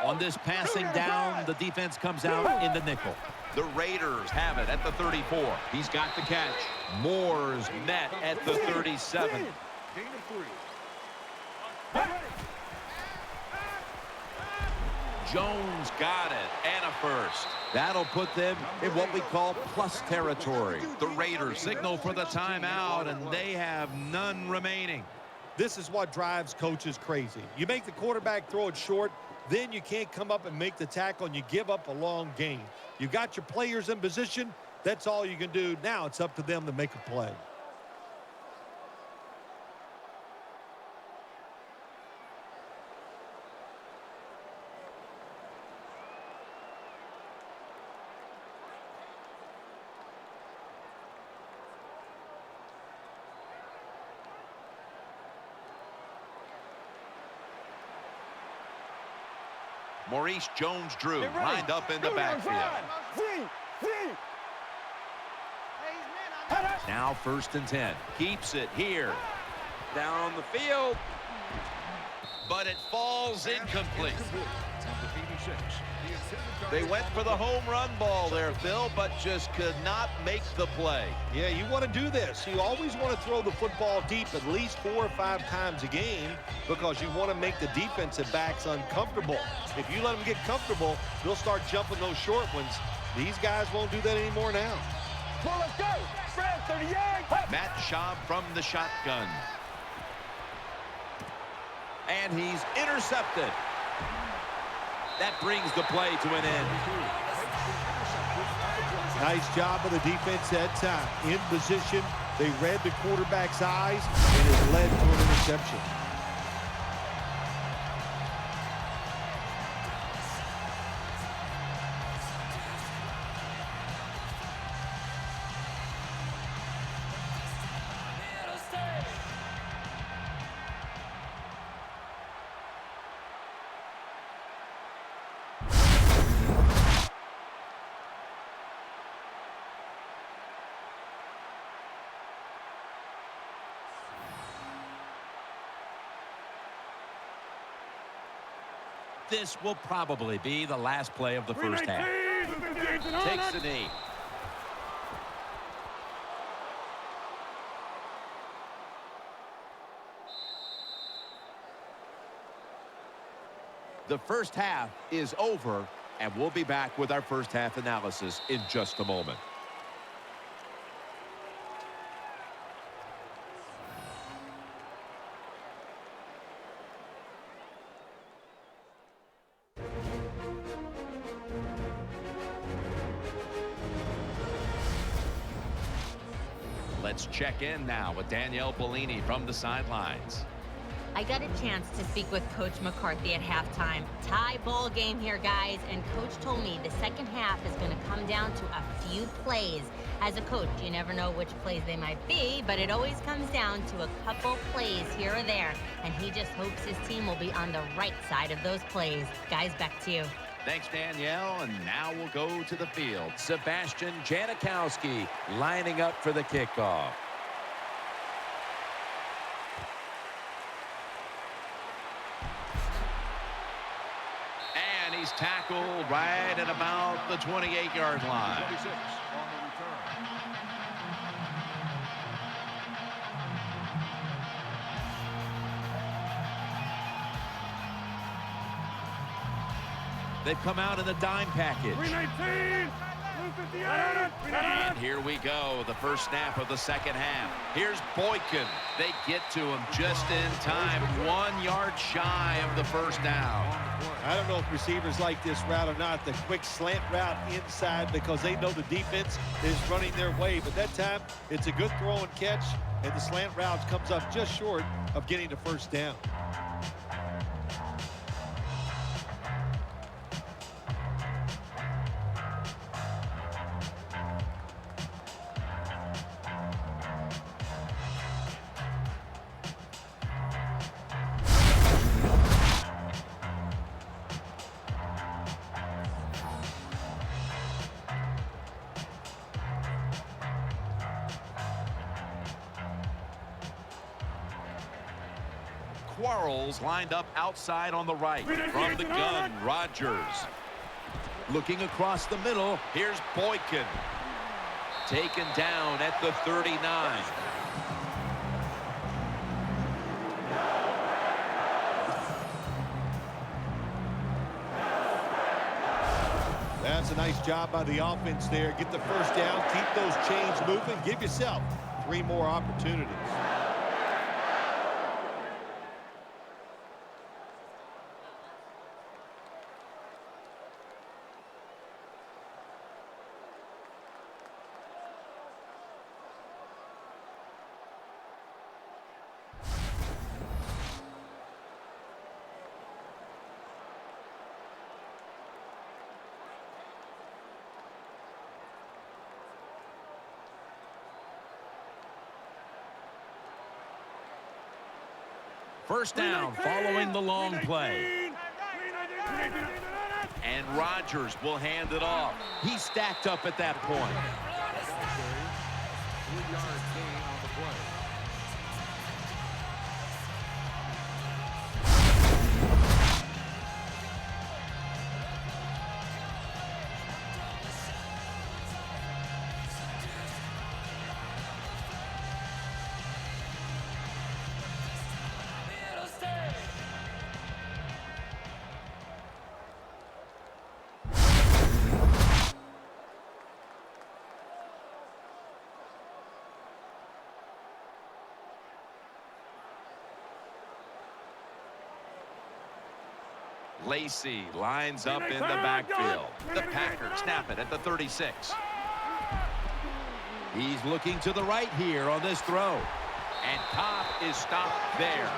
On this passing down, the defense comes out in the nickel. The Raiders have it at the 34. He's got the catch. Moore's met at the 37. Gain of 3. Jones got it, and a first. That'll put them in what we call plus territory. The Raiders signal for the timeout, and they have none remaining. This is what drives coaches crazy. You make the quarterback throw it short, then you can't come up and make the tackle, and you give up a long gain. You got your players in position. That's all you can do. Now it's up to them to make a play. Maurice Jones-Drew lined up in the backfield. Now 1st and 10. Keeps it here. Down the field. But it falls incomplete. They went for the home run ball there, Phil, but just could not make the play. Yeah, you want to do this. You always want to throw the football deep at least 4 or 5 times a game because you want to make the defensive backs uncomfortable. If you let them get comfortable, they'll start jumping those short ones. These guys won't do that anymore now. Come on, let's go. Fred, 38. Matt Schaub from the shotgun. And he's intercepted. That brings the play to an end. Nice job of the defense that time. In position, they read the quarterback's eyes, and it led to an interception. This will probably be the last play of the first half. Takes the knee. The first half is over, and we'll be back with our first half analysis in just a moment. Let's check in now with Danielle Bellini from the sidelines. I got a chance to speak with Coach McCarthy at halftime. Tie ball game here, guys, and Coach told me the second half is going to come down to a few plays. As a coach, you never know which plays they might be, but it always comes down to a couple plays here or there, and he just hopes his team will be on the right side of those plays. Guys, back to you. Thanks, Danielle, and now we'll go to the field. Sebastian Janikowski lining up for the kickoff. And he's tackled right at about the 28-yard line. 26 on the return. They've come out in the dime package. 319. And here we go, the first snap of the second half. Here's Boykin. They get to him just in time, 1 yard shy of the first down. I don't know if receivers like this route or not, the quick slant route inside because they know the defense is running their way. But that time, it's a good throw and catch, and the slant route comes up just short of getting the first down. Quarles lined up outside on the right. From the gun, Rodgers. Looking across the middle, Here's Boykin. taken down at the 39. That's a nice job by the offense there. Get the first down, keep those chains moving, give yourself 3 more opportunities. First down following the long play. And Rodgers will hand it off. He's stacked up at that point. 3-yard gain on the play. Lacy lines up in the backfield. The Packers snap it at the 36. He's looking to the right here on this throw. And Cobb is stopped there.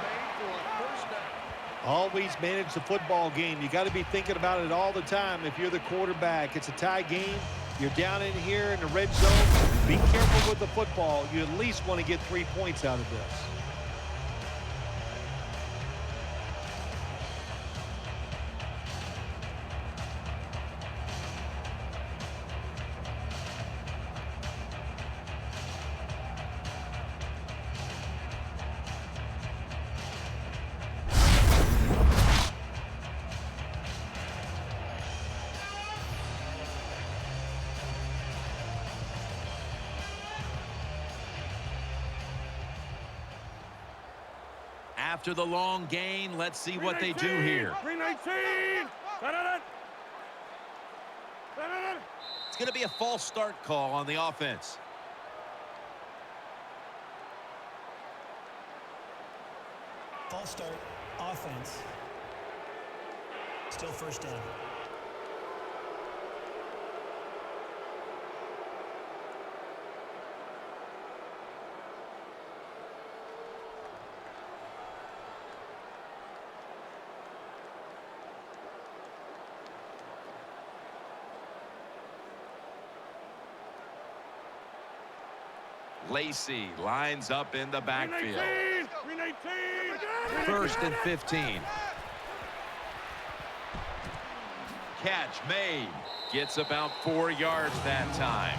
Always manage the football game. You got to be thinking about it all the time if you're the quarterback. It's a tie game. You're down in here in the red zone. Be careful with the football. You at least want to get 3 points out of this. After the long gain, let's see what they do here. 319. It's going to be a false start call on the offense. False start. Offense. Still first down. Lacy lines up in the backfield. 1st and 15. Catch made. Gets about 4 yards that time.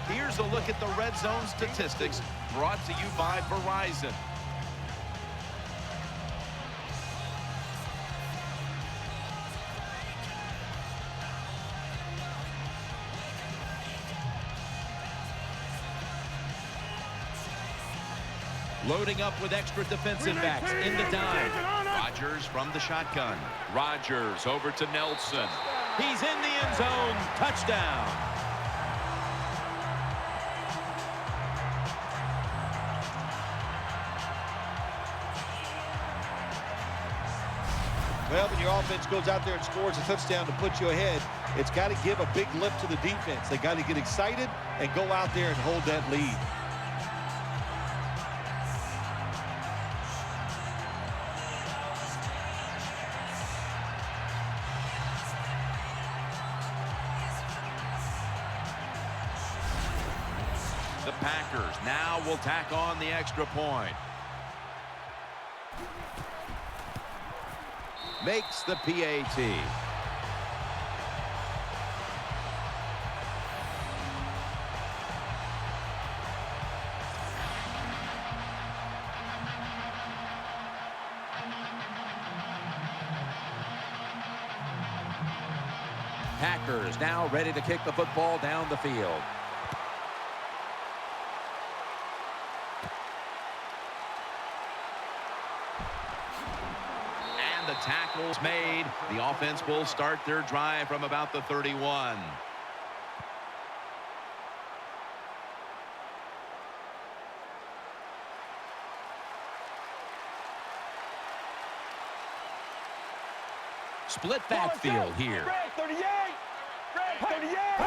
Here's a look at the red zone statistics brought to you by Verizon. Loading up with extra defensive backs in the dime. Rodgers from the shotgun. Rodgers over to Nelson. He's in the end zone. Touchdown. Well, when your offense goes out there and scores a touchdown to put you ahead, it's got to give a big lift to the defense. They got to get excited and go out there and hold that lead. The Packers now will tack on the extra point. Makes the PAT. Packers now ready to kick the football down the field. The tackle's made. The offense will start their drive from about the 31. Split backfield here. 38.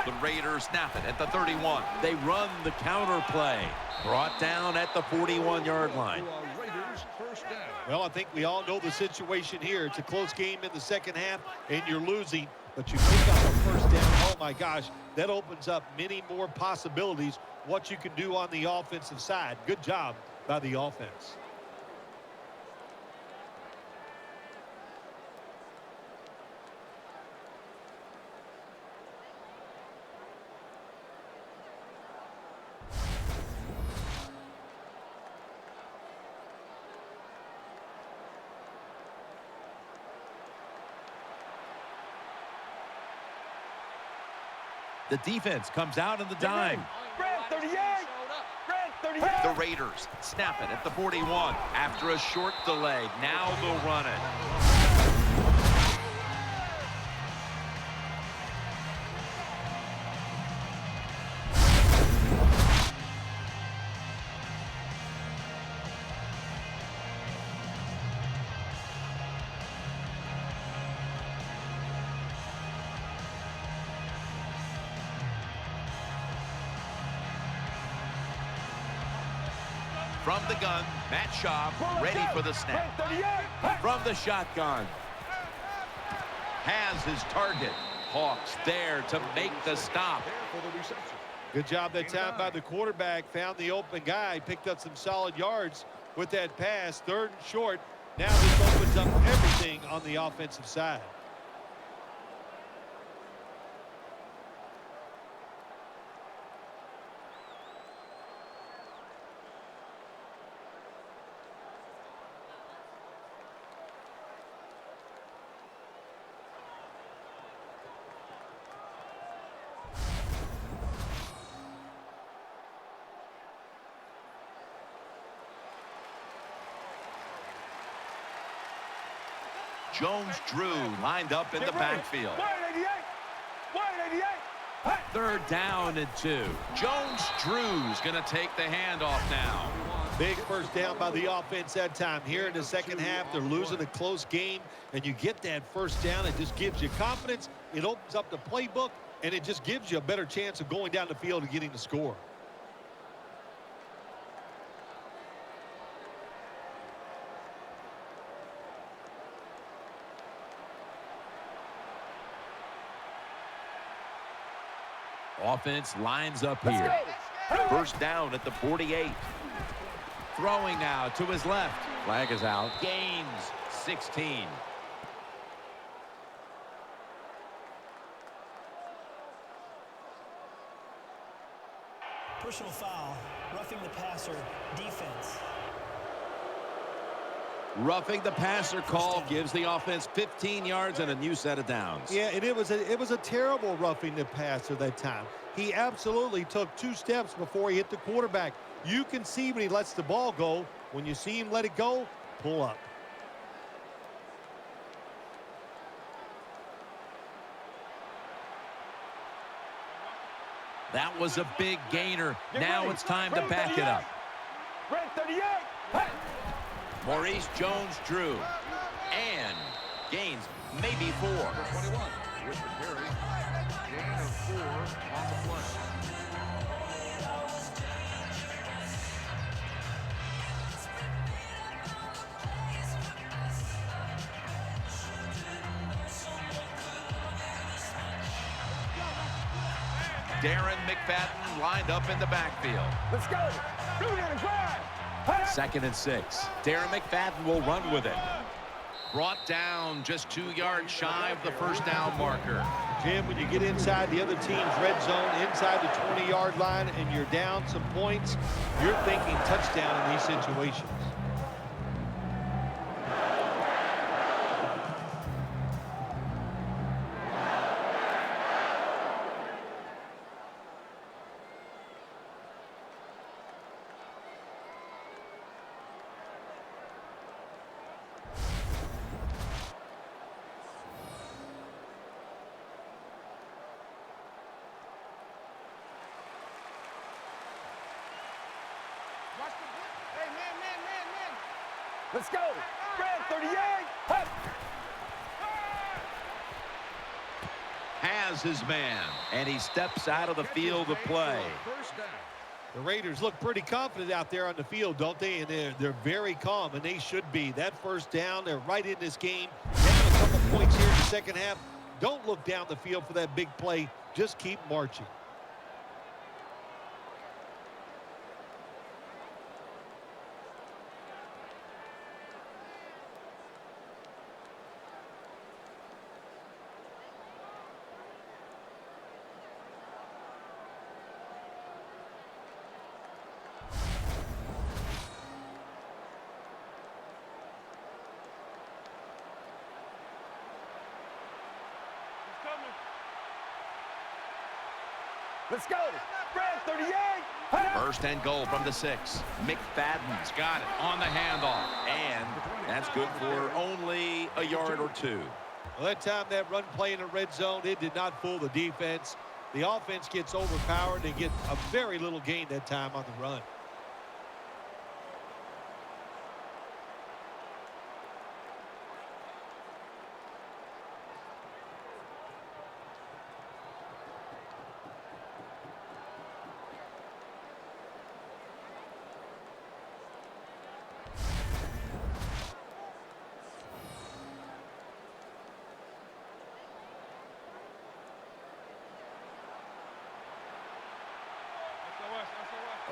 The Raiders snap it at the 31. They run the counter play. Brought down at the 41-yard line. Raiders first down. Well, I think we all know the situation here. It's a close game in the second half, and you're losing, but you pick up a first down. Oh, my gosh, that opens up many more possibilities, what you can do on the offensive side. Good job by the offense. The defense comes out in the dime. Red 38. Red 38. The Raiders snap it at the 41 after a short delay. Now they'll run it. From the gun, Matt Schaub ready for the snap. Red 38. From the shotgun. Has his target. Hawks there to make the stop. For the reception. Good job that time by the quarterback. Found the open guy. Picked up some solid yards with that pass. 3rd and short. Now this opens up everything on the offensive side. Jones-Drew lined up in the backfield. 188. 188. 3rd down and 2. Jones-Drew's going to take the handoff now. Big first down by the offense that time. Here in the second half, they're losing a close game, and you get that first down. It just gives you confidence. It opens up the playbook, and it just gives you a better chance of going down the field and getting the score. Offense lines up here. First down at the 48. Throwing now to his left. Flag is out. Gains 16. Personal foul, roughing the passer, defense. Roughing the passer call gives the offense 15 yards and a new set of downs. Yeah, and it was a terrible roughing the passer that time. He absolutely took 2 steps before he hit the quarterback. You can see when he lets the ball go. When you see him let it go, pull up. That was a big gainer. Now it's time to back it up. Red 38. Maurice Jones-Drew. And gains maybe 4. 21. With the carry. Gain of 4 on the play. Darren McFadden lined up in the backfield. Let's go. Blue down and drive. 2nd and 6. Darren McFadden will run with it. Brought down just 2 yards shy of the first down marker. Jim, when you get inside the other team's red zone, inside the 20-yard line, and you're down some points, you're thinking touchdown in these situations. Let's go. Red 38. Has his man, and he steps out of the field of play. First down. The Raiders look pretty confident out there on the field, don't they? And they're very calm, and they should be. That first down, they're right in this game. Down a couple points here in the second half. Don't look down the field for that big play. Just keep marching. Let's go. Red 38. Hey. First and goal from the 6. McFadden's got it on the handoff. And that's good for only a yard or 2. Well, that time that run play in the red zone, it did not fool the defense. The offense gets overpowered and get a very little gain that time on the run.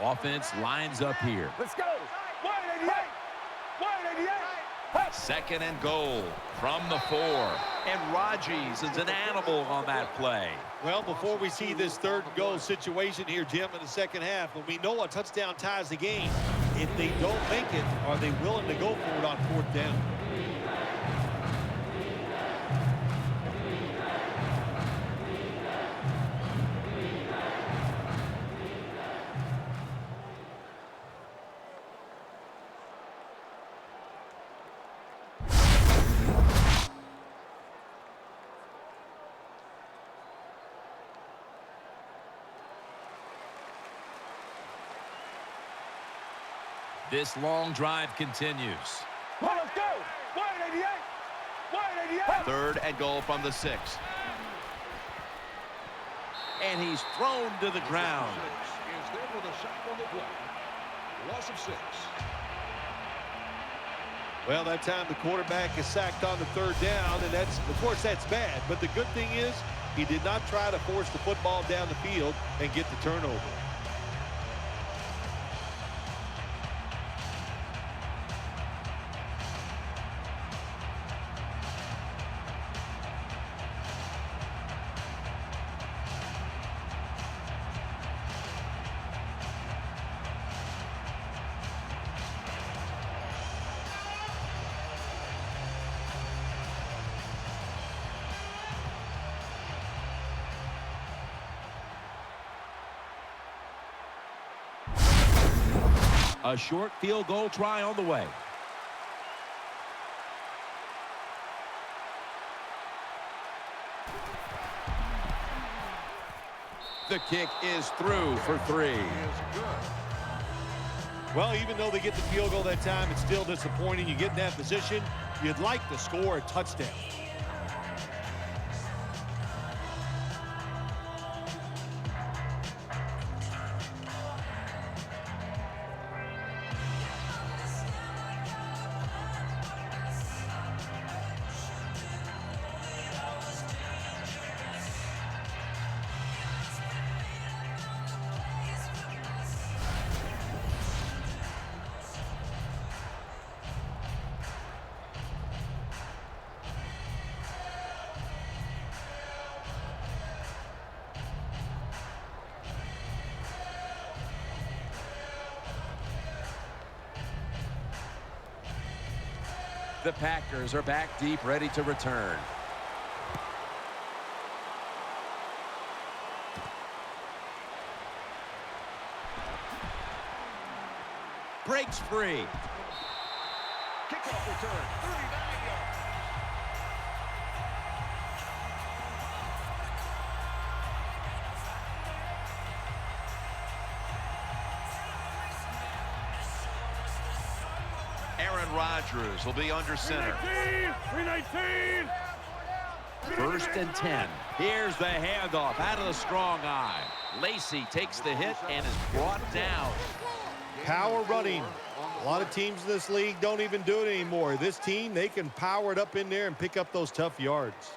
Offense lines up here. Let's go. 188. 188. Hey. Second and goal from the 4. And Raji's is an animal on that play. Well, before we see this third and goal situation here, Jim, in the second half, when we know a touchdown ties the game, if they don't make it, are they willing to go for it on 4th down? This long drive continues. Well, let's go. 188. 188. Third and goal from the 6. And he's thrown to the ground. Is there with a sack on the play. Loss of 6. Well, that time the quarterback is sacked on the 3rd down, and of course, that's bad. But the good thing is he did not try to force the football down the field and get the turnover. A short field goal try on the way. The kick is through for 3. Well, even though they get the field goal that time, it's still disappointing. You get in that position, you'd like to score a touchdown. The Packers are back deep, ready to return. Breaks free. Kickoff return. 39 yards. Aaron Rodgers will be under center. 319. First and 10. Here's the handoff out of the strong eye. Lacey takes the hit and is brought down. Power running. A lot of teams in this league don't even do it anymore. This team, they can power it up in there and pick up those tough yards.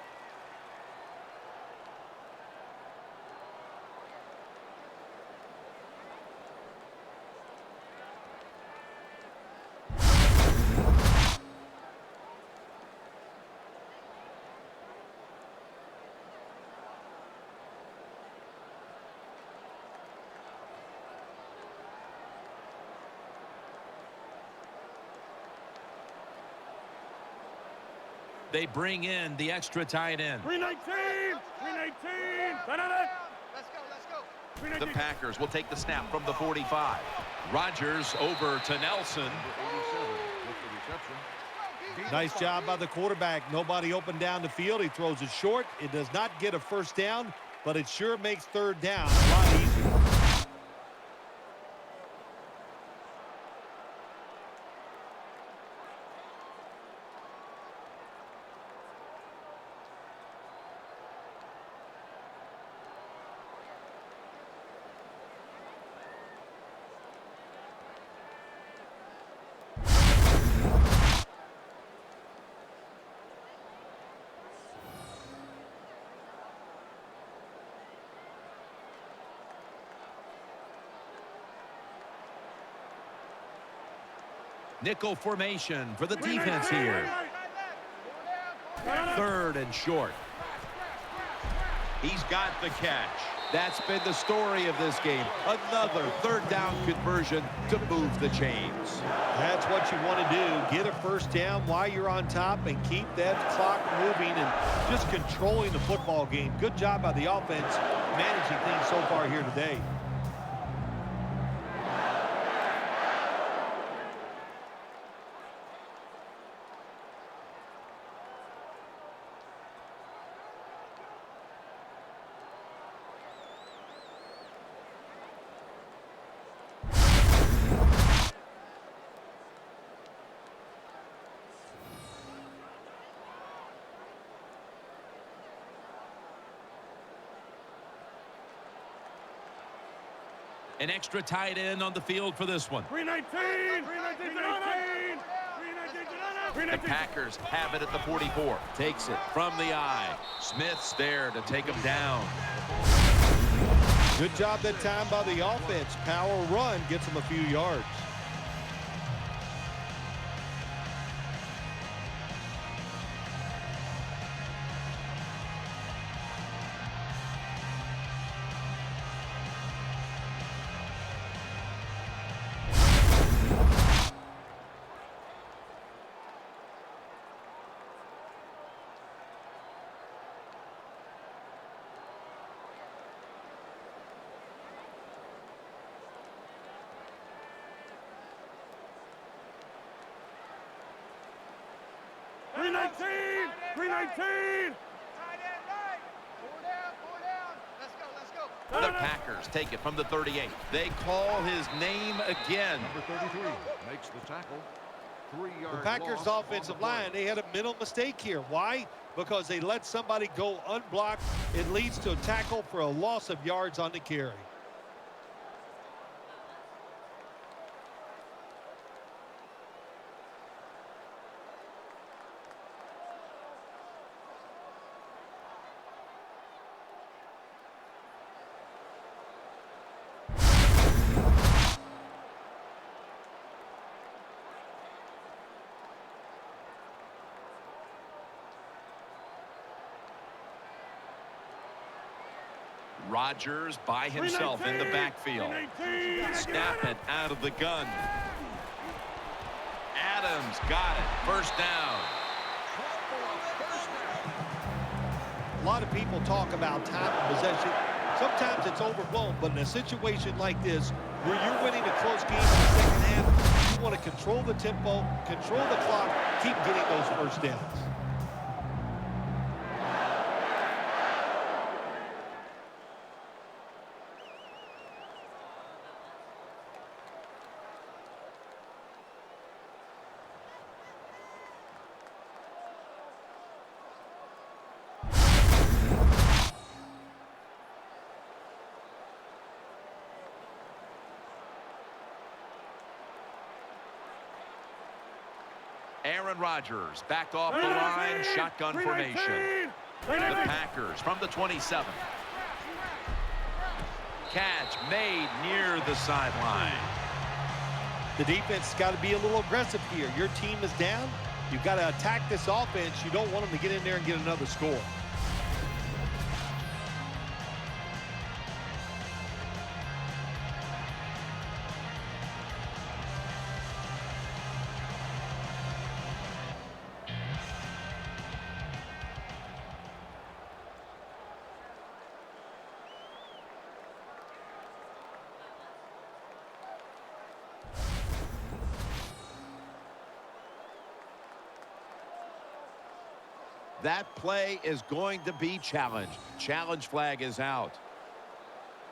They bring in the extra tight end. 319. 319. The Packers will take the snap from the 45. Rodgers over to Nelson. Nice job by the quarterback. Nobody open down the field. He throws it short. It does not get a first down, but it sure makes third down a lot easier. Nickel formation for the defense here. Third and short. He's got the catch. That's been the story of this game. Another third down conversion to move the chains. That's what you want to do. Get a first down while you're on top and keep that clock moving and just controlling the football game. Good job by the offense managing things so far here today. An extra tight end on the field for this one. 319! The Packers have it at the 44. Takes it from the eye. Smith's there to take him down. Good job that time by the offense. Power run gets them a few yards. The Packers take it from the 38. They call his name again. Number 33 makes the tackle. 3-yard The Packers loss offensive on the line, they had a mental mistake here. Why? Because they let somebody go unblocked. It leads to a tackle for a loss of yards on the carry. Rodgers by himself in the backfield. Snap it out of the gun. Adams got it. First down. A lot of people talk about time of possession. Sometimes it's overblown, but in a situation like this, where you're winning a close game in the second half, you want to control the tempo, control the clock, keep getting those first downs. Aaron Rodgers backed off the line, shotgun formation. The Packers from the 27. Catch made near the sideline. The defense has got to be a little aggressive here. Your team is down. You've got to attack this offense. You don't want them to get in there and get another score. That play is going to be challenged. Challenge flag is out.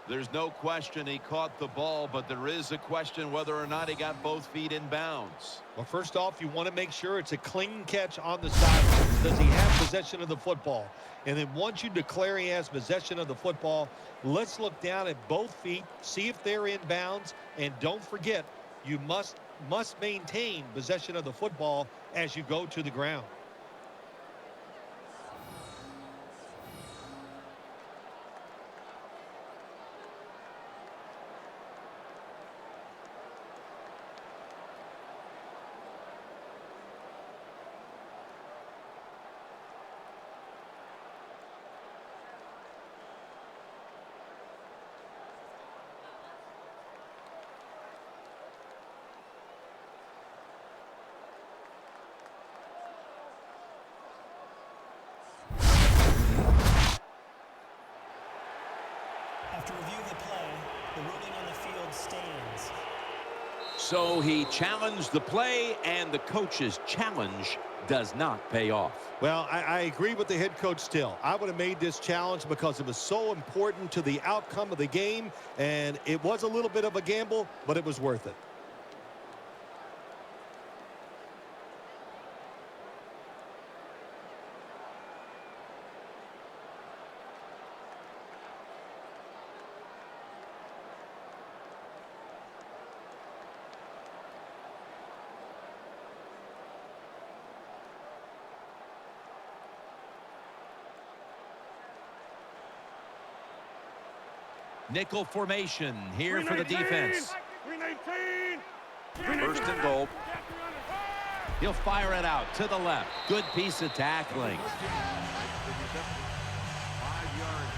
There's no question he caught the ball, but there is a question whether or not he got both feet in bounds. Well, first off, you want to make sure it's a clean catch on the sideline. Does he have possession of the football? And then once you declare he has possession of the football, let's look down at both feet, see if they're in bounds, and don't forget, you must maintain possession of the football as you go to the ground. After reviewing the play, the ruling on the field stands. So he challenged the play, and the coach's challenge does not pay off. Well, I agree with the head coach still. I would have made this challenge because it was so important to the outcome of the game, and it was a little bit of a gamble, but it was worth it. Nickel formation here for the defense. 319. First and goal. He'll fire it out to the left. Good piece of tackling. 5-yard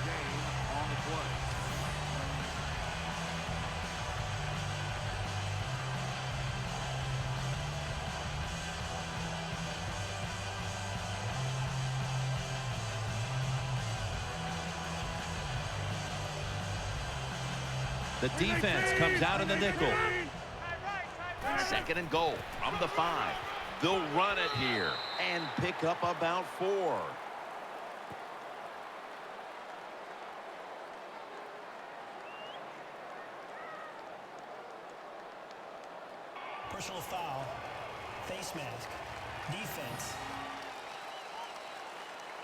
gain on the play. The defense comes out in the nickel. Second and goal from the 5. They'll run it here and pick up about 4. Personal foul. Face mask. Defense.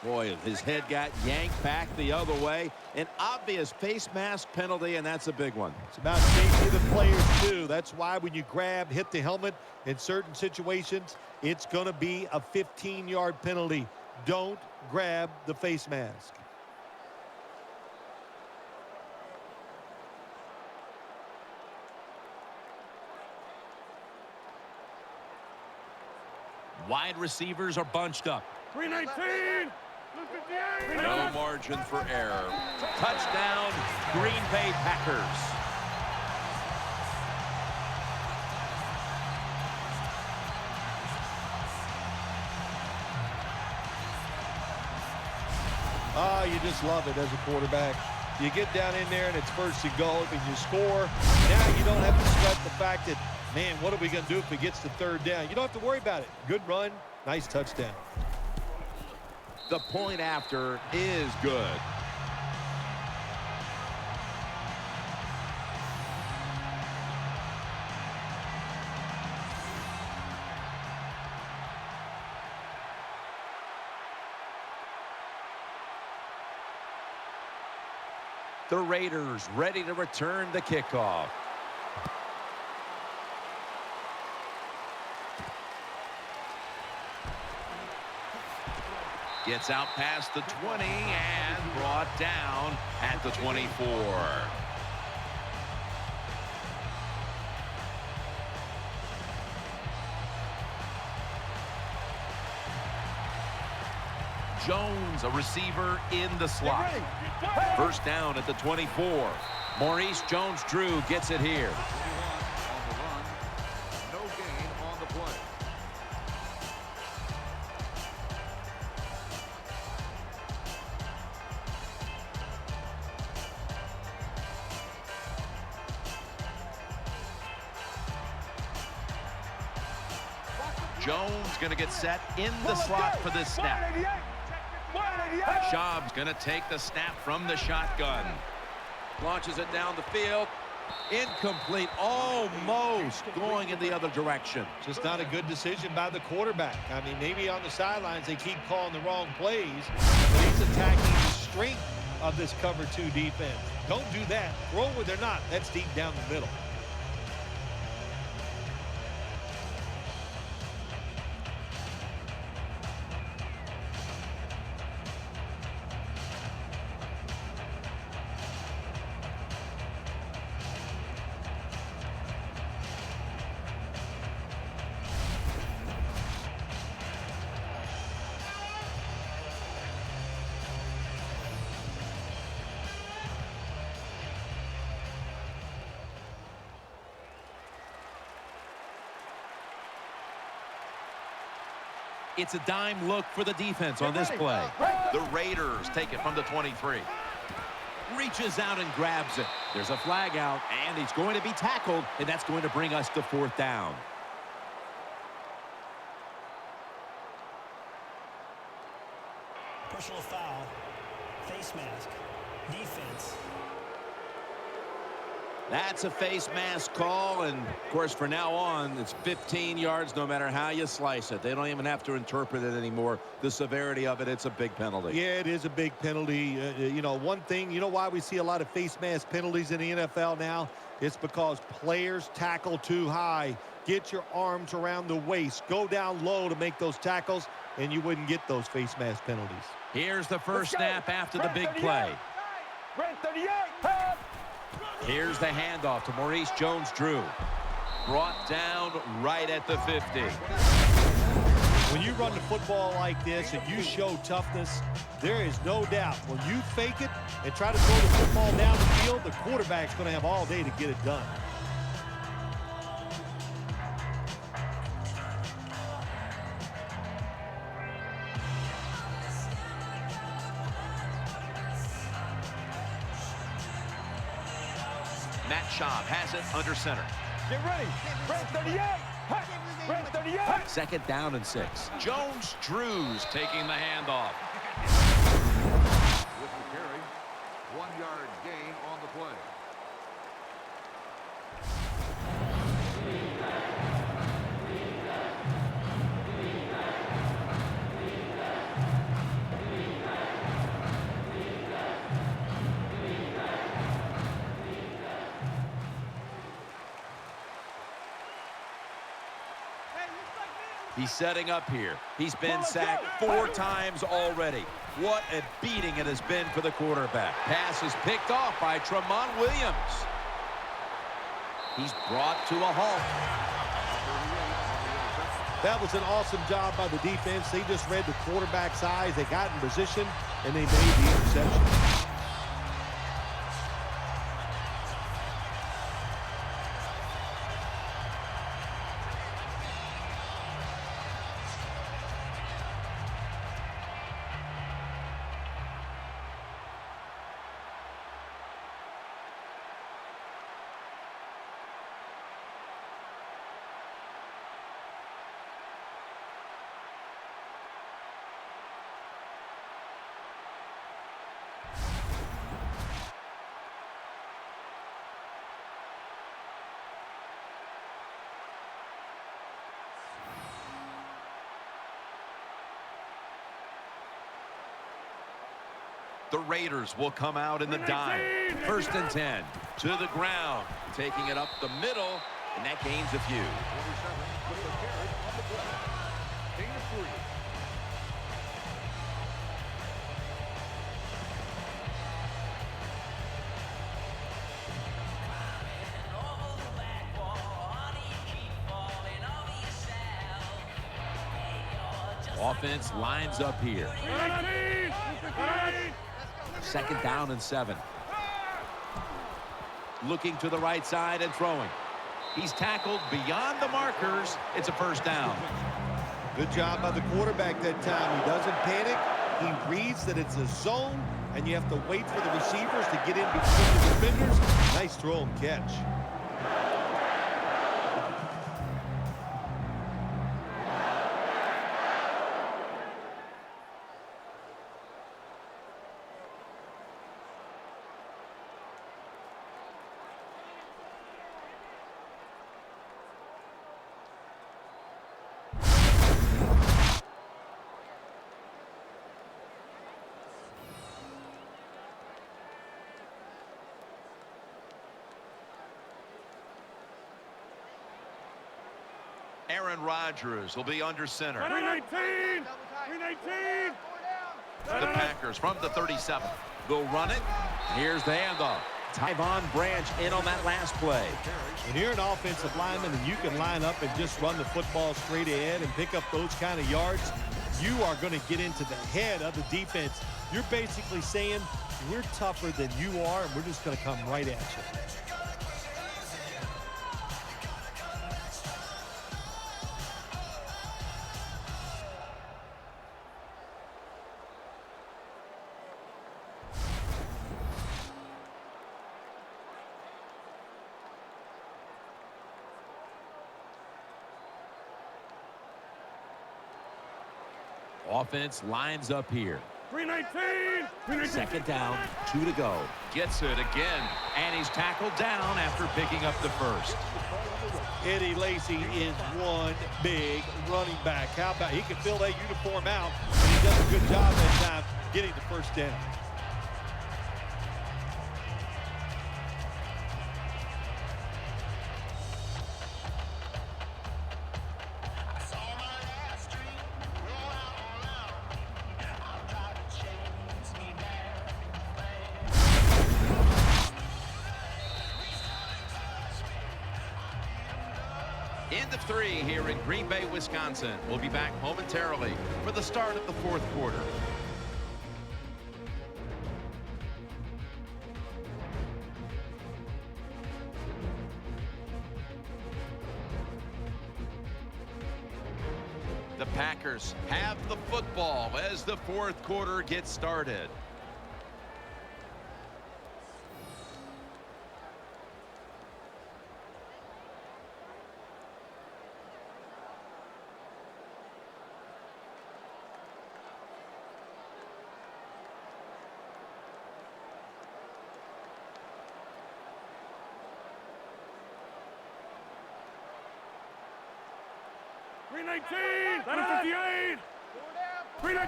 Boy, his head got yanked back the other way. An obvious face mask penalty, and that's a big one. It's about safety of the players, too. That's why when you grab, hit the helmet in certain situations, it's going to be a 15-yard penalty. Don't grab the face mask. Wide receivers are bunched up. 319. No margin for error. Touchdown, Green Bay Packers. Oh, you just love it as a quarterback. You get down in there and it's first and goal and you score. Now you don't have to sweat the fact that, man, what are we going to do if it gets to third down? You don't have to worry about it. Good run, nice touchdown. The point after is good. The Raiders ready to return the kickoff. Gets out past the 20 and brought down at the 24. Jones, a receiver in the slot. First down at the 24. Maurice Jones-Drew gets it here. 21 on the run. No gain on the play. Jones going to get set in the slot for this snap. Schaub's going to take the snap from the shotgun. Launches it down the field. Incomplete, almost going in the other direction. Just not a good decision by the quarterback. I mean, maybe on the sidelines they keep calling the wrong plays, but he's attacking the strength of this cover 2 defense. Don't do that. Throw where they're not. That's deep down the middle. It's a dime look for the defense on this play. The Raiders take it from the 23. Reaches out and grabs it. There's a flag out, and he's going to be tackled, and that's going to bring us to 4th down. Personal foul. Face mask. Defense. That's a face mask call, and of course from now on it's 15 yards no matter how you slice it. They don't even have to interpret it anymore. The severity of it, it's a big penalty. Yeah, it is a big penalty. You know, one thing, you know why we see a lot of face mask penalties in the NFL now? It's because players tackle too high. Get your arms around the waist. Go down low to make those tackles, and you wouldn't get those face mask penalties. Here's the first snap after the big play. Red 38. Here's the handoff to Maurice Jones-Drew. Brought down right at the 50. When you run the football like this and you show toughness, there is no doubt when you fake it and try to throw the football down the field, the quarterback's going to have all day to get it done. Matt Schaub has it under center. Get ready. Red 38. Red 38. 2nd down and 6. Jones-Drew's taking the handoff. With the carry, 1-yard gain on the play. He's setting up here. He's been sacked 4 times already. What a beating it has been for the quarterback. Pass is picked off by Tramon Williams. He's brought to a halt. That was an awesome job by the defense. They just read the quarterback's eyes. They got in position, and they made the interception. The Raiders will come out in the dime. 1st and 10. To the ground. Taking it up the middle, and that gains a few. 27 with the carry on the play. Gain of 3. Offense lines up here. 2nd down and 7. Looking to the right side and throwing. He's tackled beyond the markers. It's a 1st down. Good job by the quarterback that time. He doesn't panic. He reads that it's a zone, and you have to wait for the receivers to get in between the defenders. Nice throw and catch. Aaron Rodgers will be under center. 319! 319! The Packers from the 37. They'll run it. Here's the handoff. Tyvon Branch in on that last play. When you're an offensive lineman and you can line up and just run the football straight ahead and pick up those kind of yards, you are going to get into the head of the defense. You're basically saying, we're tougher than you are, and we're just going to come right at you. Offense lines up here. 319! Second down, 2 to go. Gets it again. And he's tackled down after picking up the first. Eddie Lacy is one big running back. How about he can fill that uniform out, and he does a good job that time getting the first down. End of 3 here in Green Bay, Wisconsin. We'll be back momentarily for the start of the fourth quarter. The Packers have the football as the fourth quarter gets started.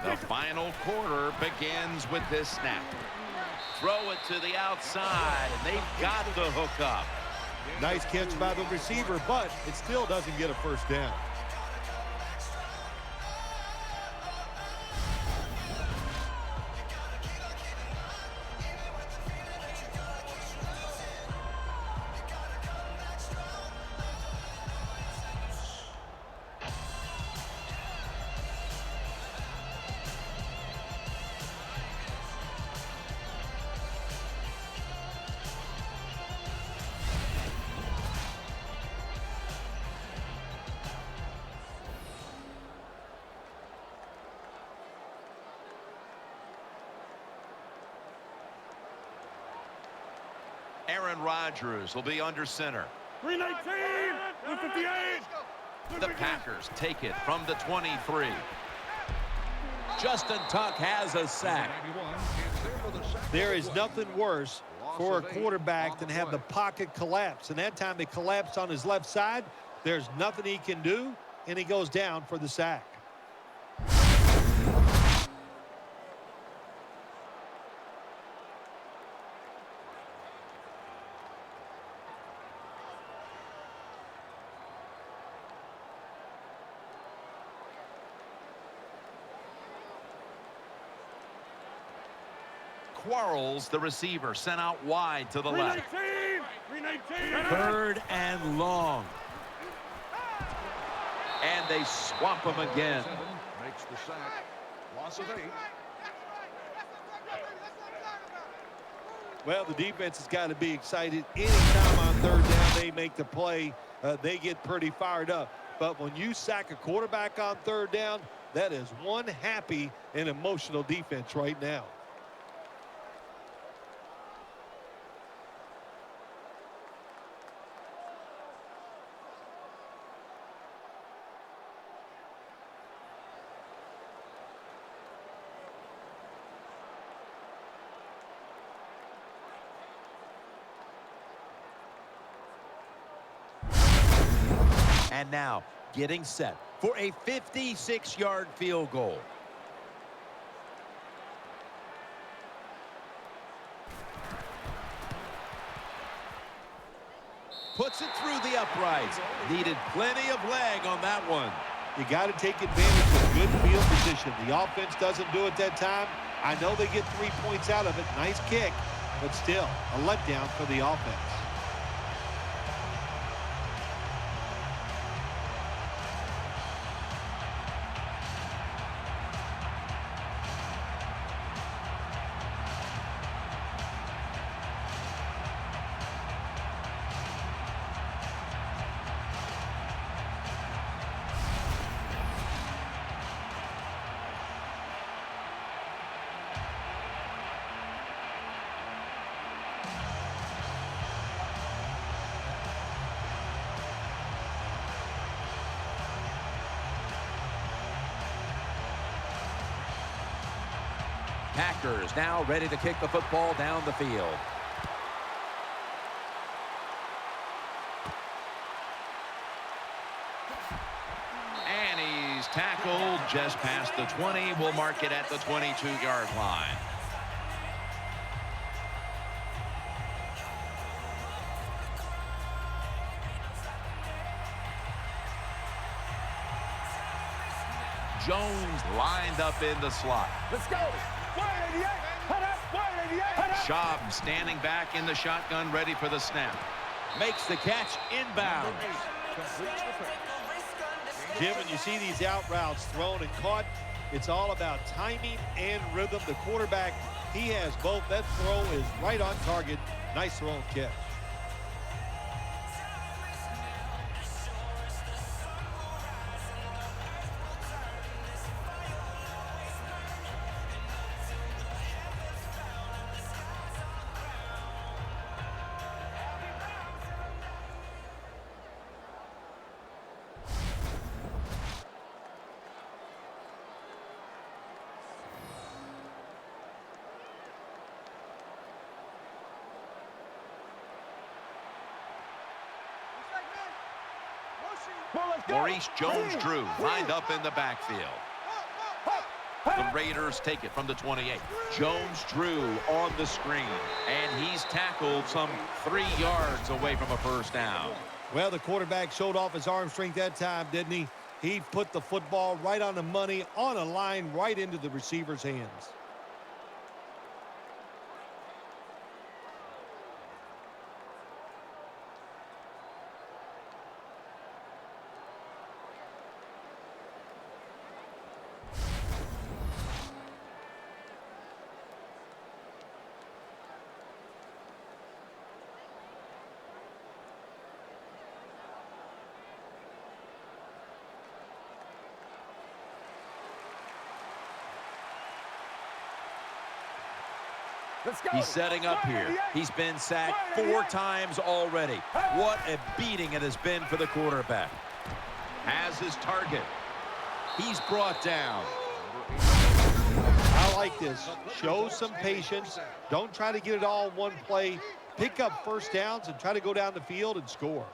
The final quarter begins with this snap. Throw it to the outside, and they've got the hook up. Nice catch by the receiver, but it still doesn't get a first down. Aaron Rodgers will be under center. 319! 158! The Packers take it from the 23. Justin Tuck has a sack. There is nothing worse for a quarterback than have the pocket collapse. And that time it collapsed on his left side. There's nothing he can do, and he goes down for the sack. Quarles, the receiver, sent out wide to the left. 319! Third and long. And they swamp him again. Makes the sack. Loss of 8. Well, the defense has got to be excited. Anytime on third down they make the play, they get pretty fired up. But when you sack a quarterback on third down, that is one happy and emotional defense right now. And now getting set for a 56-yard field goal. puts it through the uprights. Needed plenty of leg on that one. You got to take advantage of good field position. The offense doesn't do it that time. I know they get 3 points out of it. Nice kick, but still a letdown for the offense. Packers now ready to kick the football down the field. And he's tackled just past the 20. We'll mark it at the 22-yard line. Jones lined up in the slot. Let's go. 188. Head up. 188. Head up. Schaub standing back in the shotgun, ready for the snap. Makes the catch inbound. Jim, when you see these out routes thrown and caught, it's all about timing and rhythm. The quarterback, he has both. That throw is right on target. Nice throw and catch. Maurice Jones-Drew lined up in the backfield. The Raiders take it from the 28. Jones-Drew on the screen, and he's tackled some 3 yards away from a first down. Well, the quarterback showed off his arm strength that time, didn't he? He put the football right on the money, on a line, right into the receiver's hands. He's setting up here. He's been sacked 4 times already. What a beating it has been for the quarterback. Has his target. He's brought down. I like this. Show some patience. Don't try to get it all in one play. Pick up first downs and try to go down the field and score.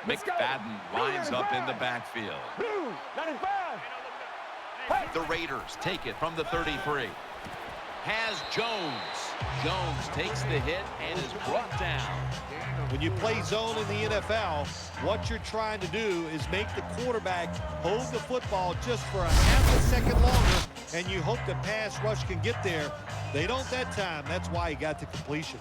McFadden lines up in the backfield. Blue, 95. The Raiders take it from the 33. Has Jones. Jones takes the hit and is brought down. When you play zone in the NFL, what you're trying to do is make the quarterback hold the football just for a half a second longer, and you hope the pass rush can get there. They don't that time. That's why he got the completion.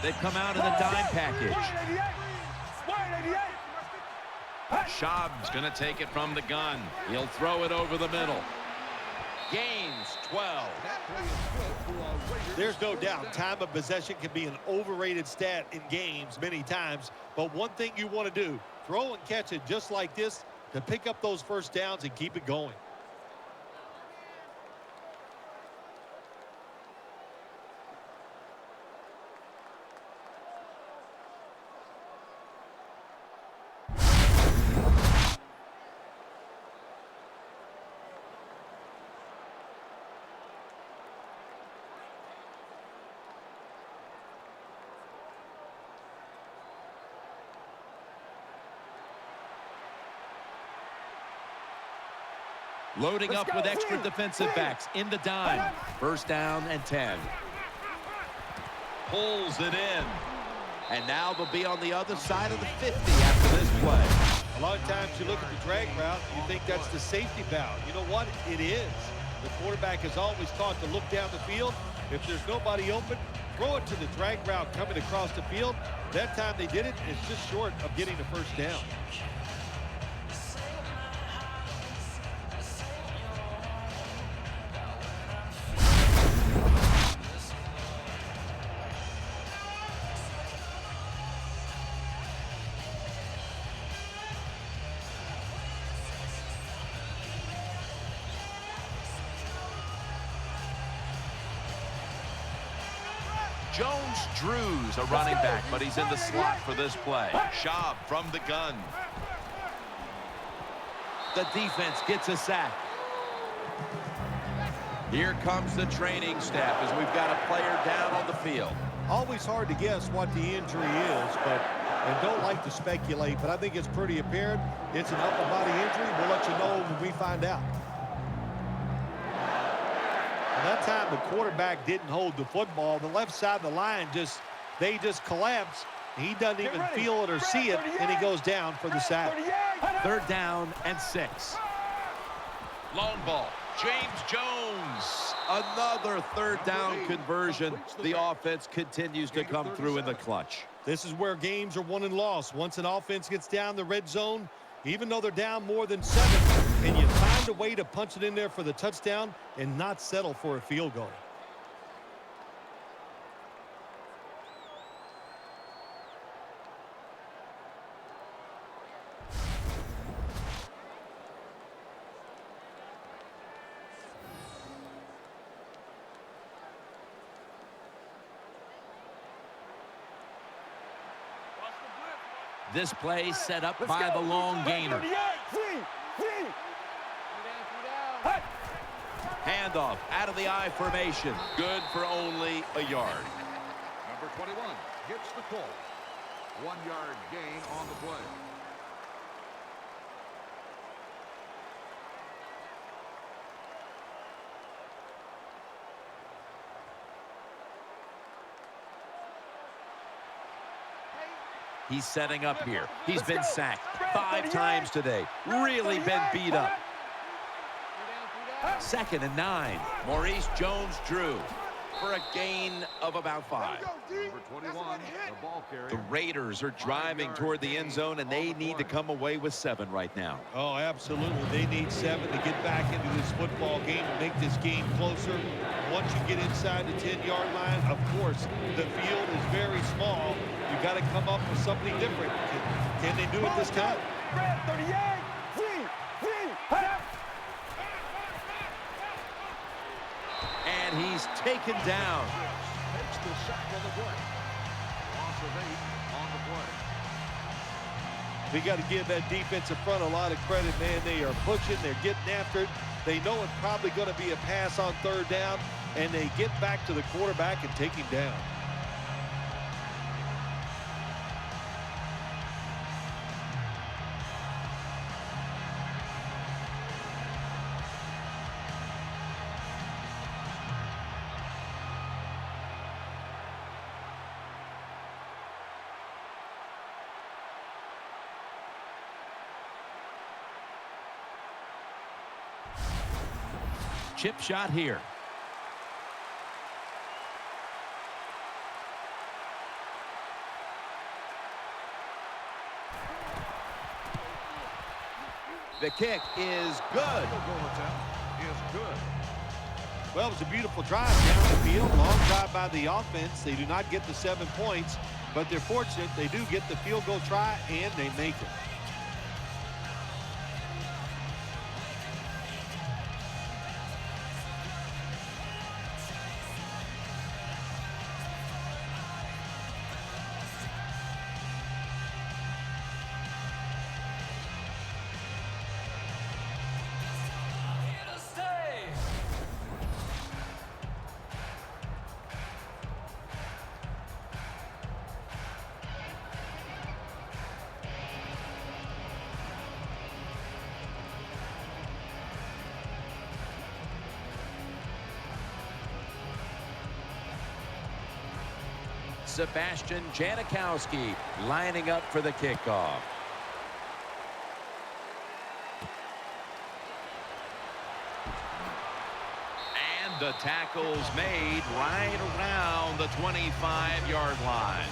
They've come out in the dime package. 188. Schaub's going to take it from the gun. He'll throw it over the middle. Gains 12. There's no doubt time of possession can be an overrated stat in games many times, but one thing you want to do, throw and catch it just like this to pick up those first downs and keep it going. Loading up with extra defensive backs in the dime. First down and 10. Pulls it in. And now they'll be on the other side of the 50 after this play. A lot of times you look at the drag route, you think that's the safety valve. You know what? It is. The quarterback is always taught to look down the field. If there's nobody open, throw it to the drag route coming across the field. That time they did it, it's just short of getting the first down. Jones-Drew's a running back, but he's in the slot for this play. Schaub from the gun. The defense gets a sack. Here comes the training staff as we've got a player down on the field. Always hard to guess what the injury is, and don't like to speculate, but I think it's pretty apparent it's an upper body injury. We'll let you know when we find out. That time the quarterback didn't hold the football. The left side of the line they just collapse. He doesn't even feel it or see it, and he goes down for the sack. Third down and 6. Long ball. James Jones. Another third down conversion. The offense continues to come through in the clutch. This is where games are won and lost. Once an offense gets down the red zone, even though they're down more than 7, and you find a way to punch it in there for the touchdown and not settle for a field goal. This play set up by the long gainer. Handoff out of the I formation. Good for only a yard. Number 21 gets the call. 1-yard gain on the play. He's setting up here. He's been sacked 5 times today. Really been beat up. 2nd and 9. Maurice Jones-Drew for a gain of about 5. Number 21, the ball carrier. The Raiders are driving toward the end zone, and they need to come away with 7 right now. Oh, absolutely. They need 7 to get back into this football game and make this game closer. Once you get inside the 10-yard line, of course, the field is very small. You got to come up with something different. Can they do it this time? And he's taken down. Takes the sack on the play. Loss of 8 on the play. We got to give that defensive front a lot of credit, man. They are pushing. They're getting after it. They know it's probably going to be a pass on 3rd down, and they get back to the quarterback and take him down. Chip shot here. The kick is good. Field goal attempt is good. Well, it was a beautiful drive down the field. Long drive by the offense. They do not get the 7 points, but they're fortunate. They do get the field goal try, and they make it. Sebastian Janikowski lining up for the kickoff. And the tackle's made right around the 25-yard line.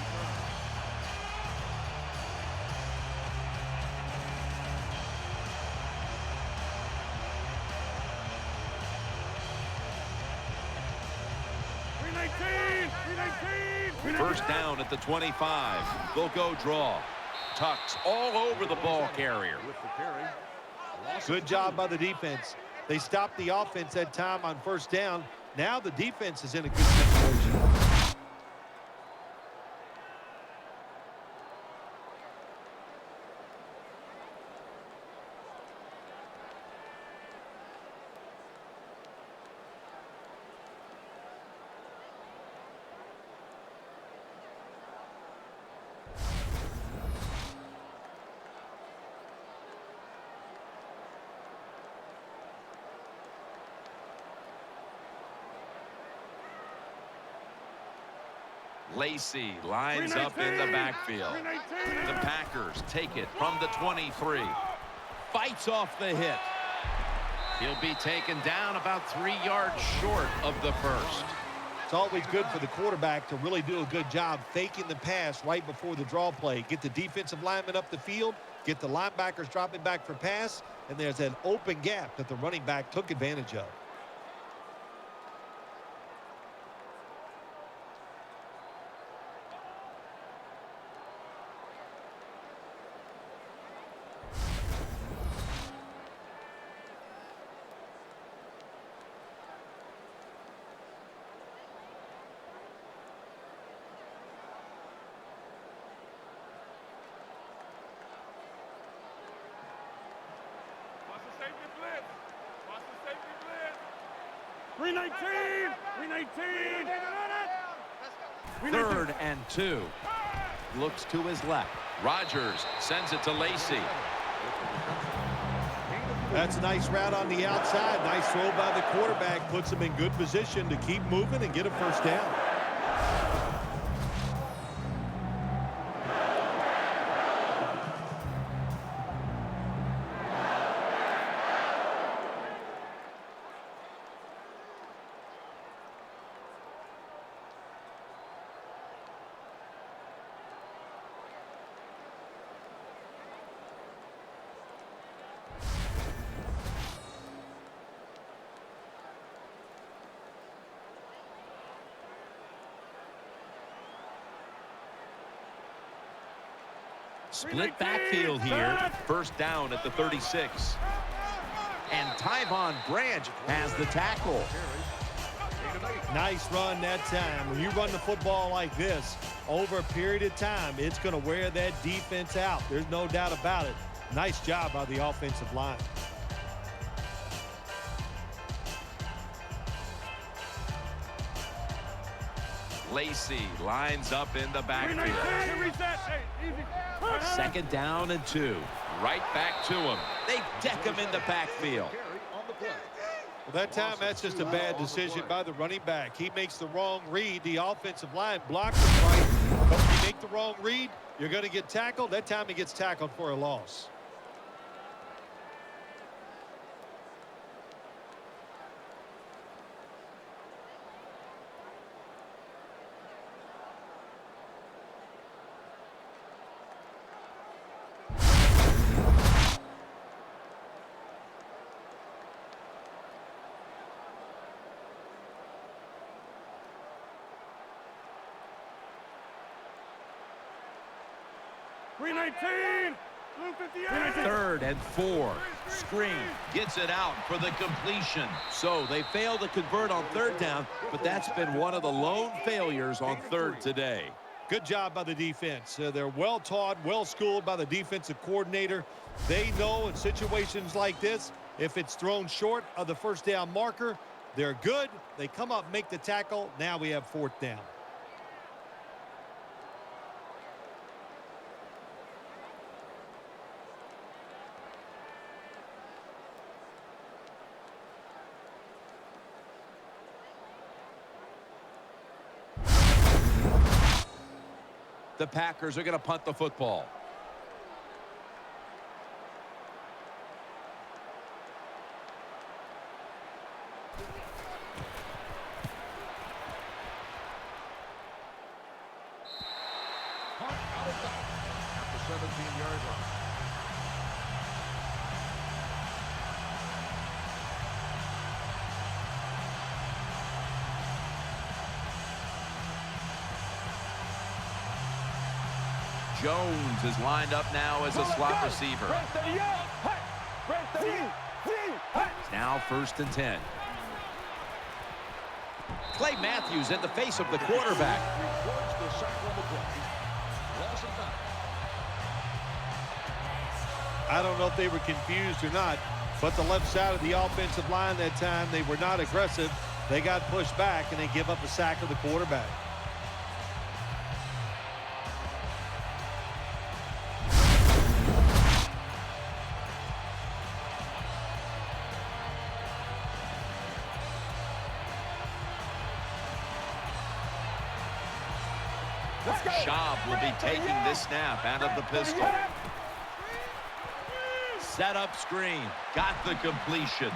First down at the 25. They'll go draw. Tucks all over the ball carrier. With the carry. Good job by the defense. They stopped the offense that time on first down. Now the defense is in a good situation. Lacey lines up in the backfield. The Packers take it from the 23. Fights off the hit. He'll be taken down about 3 yards short of the first. It's always good for the quarterback to really do a good job faking the pass right before the draw play. Get the defensive lineman up the field, get the linebackers dropping back for pass, and there's an open gap that the running back took advantage of. Third and 2. Looks to his left. Rodgers sends it to Lacey. That's a nice route on the outside. Nice throw by the quarterback. Puts him in good position to keep moving and get a first down. Split backfield here. First down at the 36. And Tyvon Branch has the tackle. Nice run that time. When you run the football like this over a period of time, it's going to wear that defense out. There's no doubt about it. Nice job by the offensive line. Lacey lines up in the backfield. Second down and 2. Right back to him. They deck him in the backfield. Well, that time, that's just a bad decision by the running back. He makes the wrong read. The offensive line blocks him right. But when you make the wrong read, you're going to get tackled. That time he gets tackled for a loss. 319. Blue 58. Third and 4. Screen. Gets it out for the completion. So they failed to convert on third down, but that's been one of the lone failures on third today. Good job by the defense. They're well taught, well schooled by the defensive coordinator. They know in situations like this, if it's thrown short of the first down marker, they're good. They come up, make the tackle. Now we have fourth down. The Packers are going to punt the football. Punt out of bounds at the 17-yard line. Jones is lined up now as a slot receiver. Now 1st and 10. Clay Matthews in the face of the quarterback. Records the sack on the play. Loss of bounds. I don't know if they were confused or not, but the left side of the offensive line that time, they were not aggressive. They got pushed back, and they give up a sack of the quarterback. Schaub will be taking this snap out of the pistol. Set up screen. Got the completion.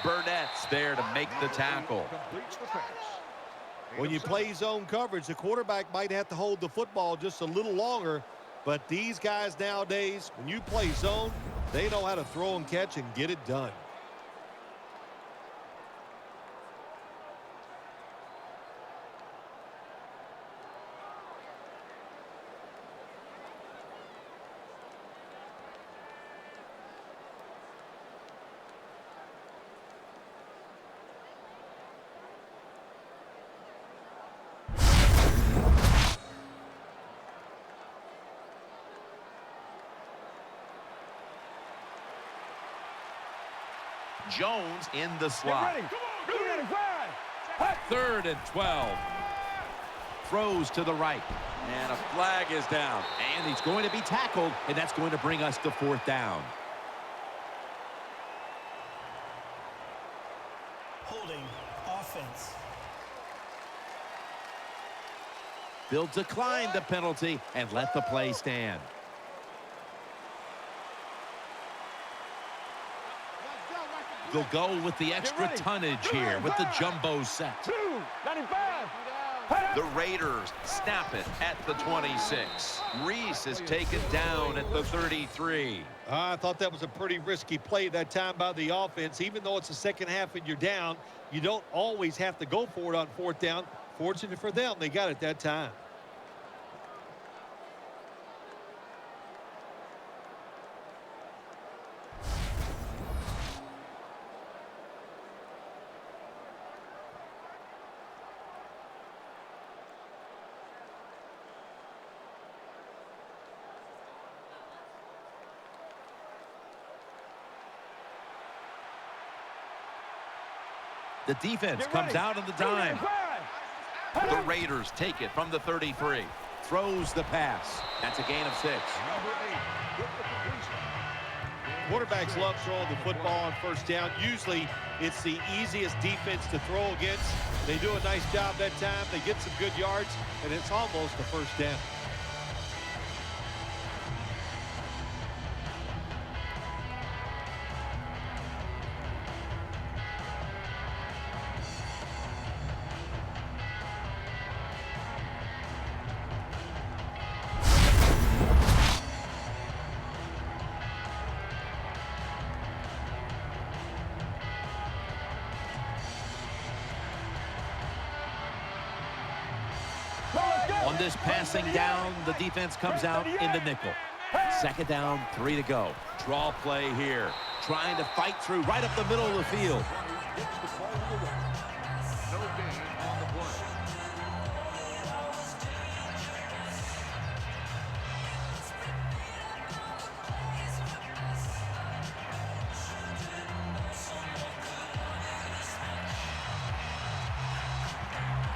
Burnett's there to make the tackle. Completes the pass. When you play zone coverage, the quarterback might have to hold the football just a little longer, but these guys nowadays, when you play zone, they know how to throw and catch and get it done. Jones in the slot. 3rd and 12. Throws to the right. And a flag is down. And he's going to be tackled, and that's going to bring us to 4th down. Holding offense. They'll decline the penalty and let the play stand. They'll go with the extra tonnage here with the jumbo set. 295. The Raiders snap it at the 26. Reese is taken down at the 33. I thought that was a pretty risky play that time by the offense. Even though it's the second half and you're down, you don't always have to go for it on 4th down. Fortunate for them, they got it that time. The defense comes out on the dime. The Raiders take it from the 33. Throws the pass. That's a gain of 6. Number 8 with the completion. Quarterbacks love throwing the football on 1st down. Usually it's the easiest defense to throw against. They do a nice job that time. They get some good yards, and it's almost a 1st down. On this passing down. The defense comes out in the nickel. Second down, 3 to go. Draw play here. Trying to fight through right up the middle of the field. Gets the ball on the way. No gain on the play.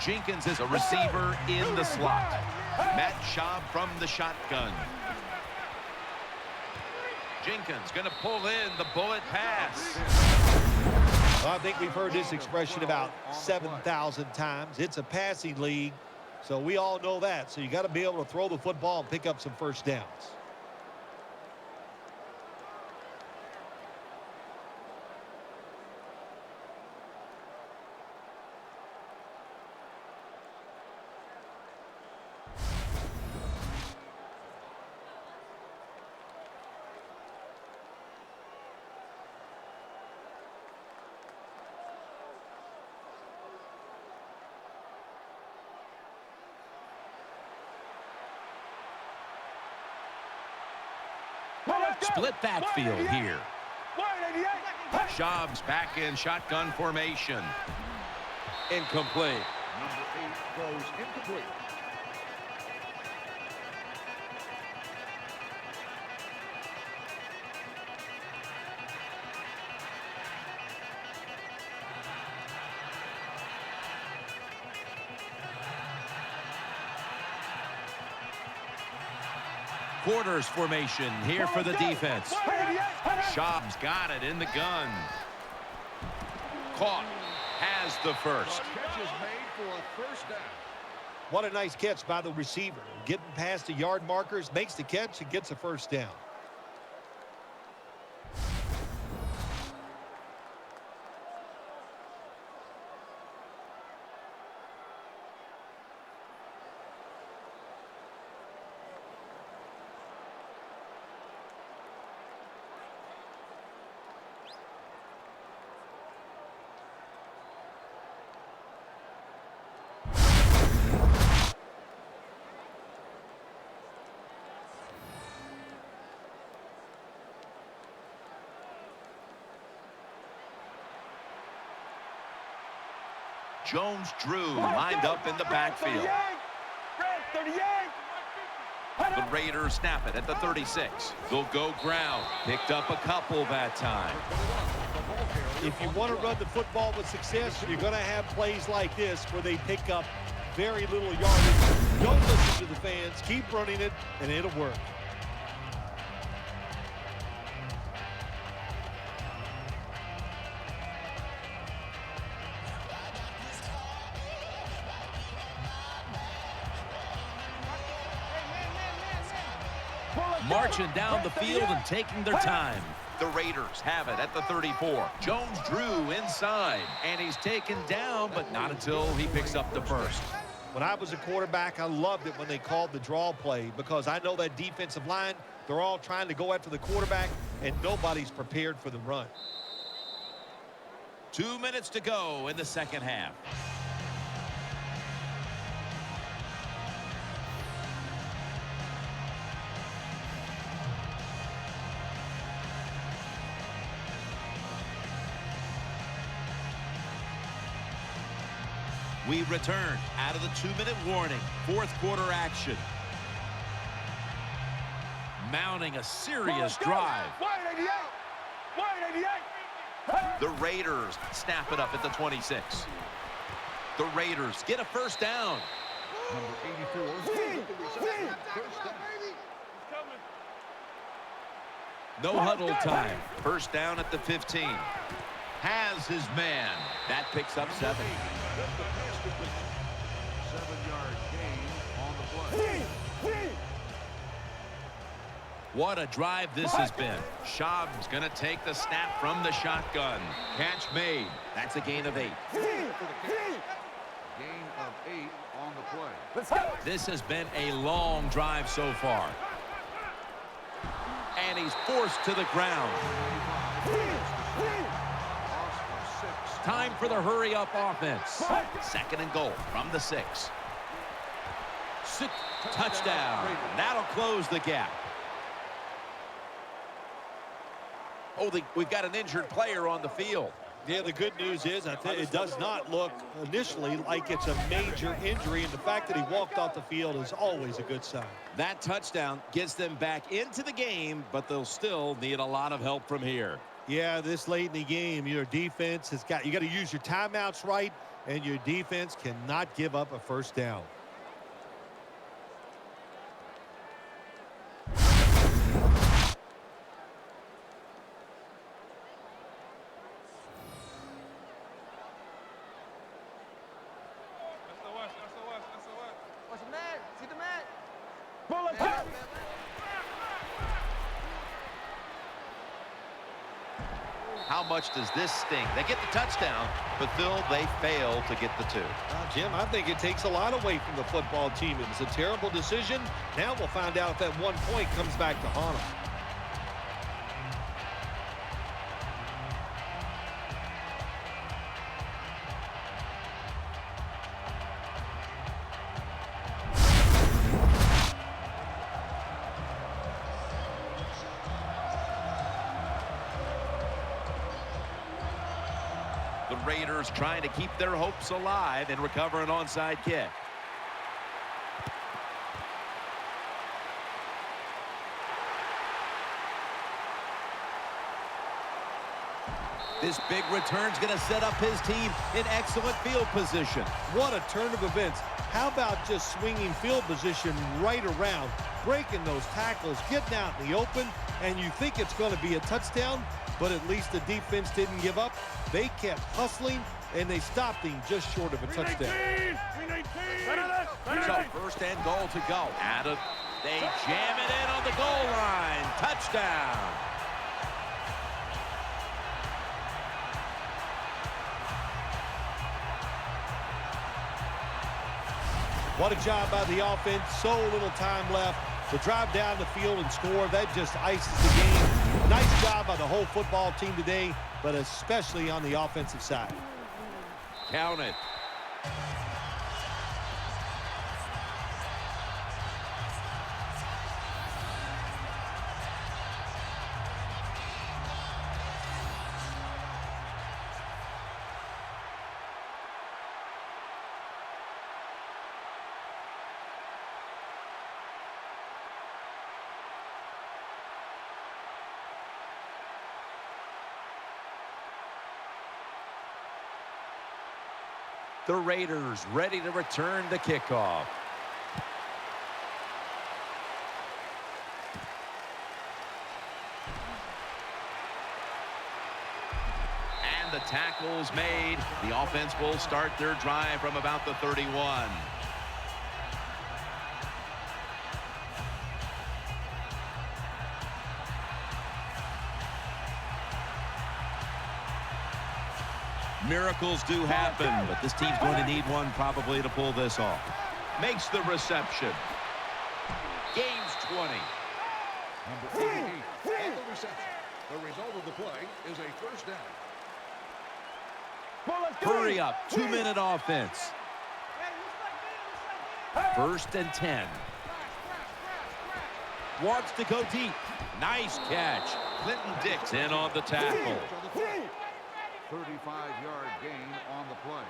Jenkins is a receiver in the slot. Matt Schaub from the shotgun. Jenkins going to pull in the bullet pass. Well, I think we've heard this expression about 7,000 times. It's a passing league, so we all know that. So you got to be able to throw the football and pick up some first downs. Split backfield here. Schaub's back in shotgun formation. Incomplete. Number 8 goes incomplete. Quarters formation here for the defense. Schaub's got it in the gun. Caught. Has the first. Catch is made for a first down. What a nice catch by the receiver. Getting past the yard markers, makes the catch and gets a first down. Jones-Drew lined up in the backfield. The Raiders snap it at the 36. They'll go ground. Picked up a couple that time. If you want to run the football with success, you're going to have plays like this where they pick up very little yardage. Don't listen to the fans. Keep running it, and it'll work. Marching down the field and taking their time. The Raiders have it at the 34. Jones-Drew inside, and he's taken down, but not until he picks up the first. When I was a quarterback, I loved it when they called the draw play because I know that defensive line, they're all trying to go after the quarterback, and nobody's prepared for the run. 2 minutes to go in the second half. We return out of the 2-minute warning. Fourth quarter action. Mounting a serious drive. The Raiders snap it up at the 26. The Raiders get a first down. Number 84. First down. No huddle time. First down at the 15. Has his man. That picks up 7. 7-yard gain on the play. What a drive this has been. Schaub's going to take the snap from the shotgun. Catch made. That's a gain of 8. Gain of 8 on the play. This has been a long drive so far. And he's forced to the ground. Time for the hurry-up offense. Second and goal from the 6. Makes it touchdown. That'll close the gap. Oh, we've got an injured player on the field. Yeah, the good news is I think it does not look initially like it's a major injury, and the fact that he walked off the field is always a good sign. That touchdown gets them back into the game, but they'll still need a lot of help from here. Yeah, this late in the game, your defense has got, you got to use your timeouts right, and your defense cannot give up a first down. How much does this sting? They get the touchdown, but Phil, they fail to get the two. Jim, I think it takes a lot away from the football team. It was a terrible decision. Now we'll find out if that 1 point comes back to haunt them. The Raiders trying to keep their hopes alive and recover an onside kick. This big return's going to set up his team in excellent field position. What a turn of events. How about just swinging field position right around, breaking those tackles, getting out in the open, and you think it's going to be a touchdown, but at least the defense didn't give up. They kept hustling, and they stopped him just short of a touchdown. So first and goal to go. They jam it in on the goal line. Touchdown. What a job by the offense. So little time left to drive down the field and score. That just ices the game. Nice job by the whole football team today, but especially on the offensive side. Count it. The Raiders ready to return the kickoff. And the tackle's made. The offense will start their drive from about the 31. Miracles do happen, but this team's going to need one probably to pull this off. Makes the reception. Gains 20. Number 88 on the reception. The result of the play is a first down. Hurry up. 2-minute offense. First and 10. Wants to go deep. Nice catch. Clinton Dix In on the tackle. 35-yard gain on the play.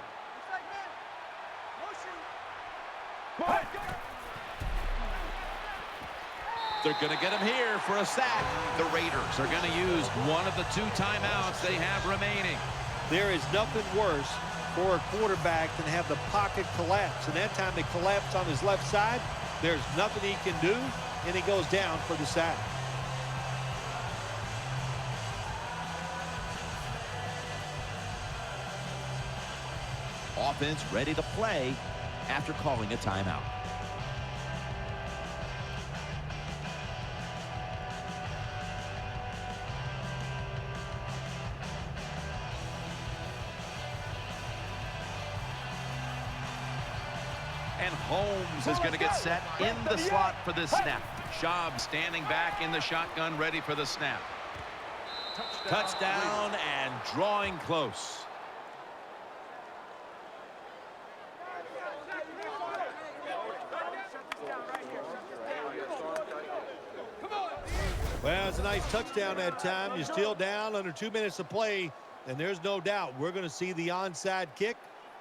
They're going to get him here for a sack. The Raiders are going to use one of the 2 timeouts they have remaining. There is nothing worse for a quarterback than have the pocket collapse. And that time they collapse on his left side. There's nothing he can do, and he goes down for the sack. Offense ready to play after calling a timeout. And Holmes is going to get set in the slot for this snap. Schaub standing back in the shotgun, ready for the snap. Touchdown and drawing close. Well, it's a nice touchdown that time. You're still down under 2 minutes to play, and there's no doubt we're going to see the onside kick.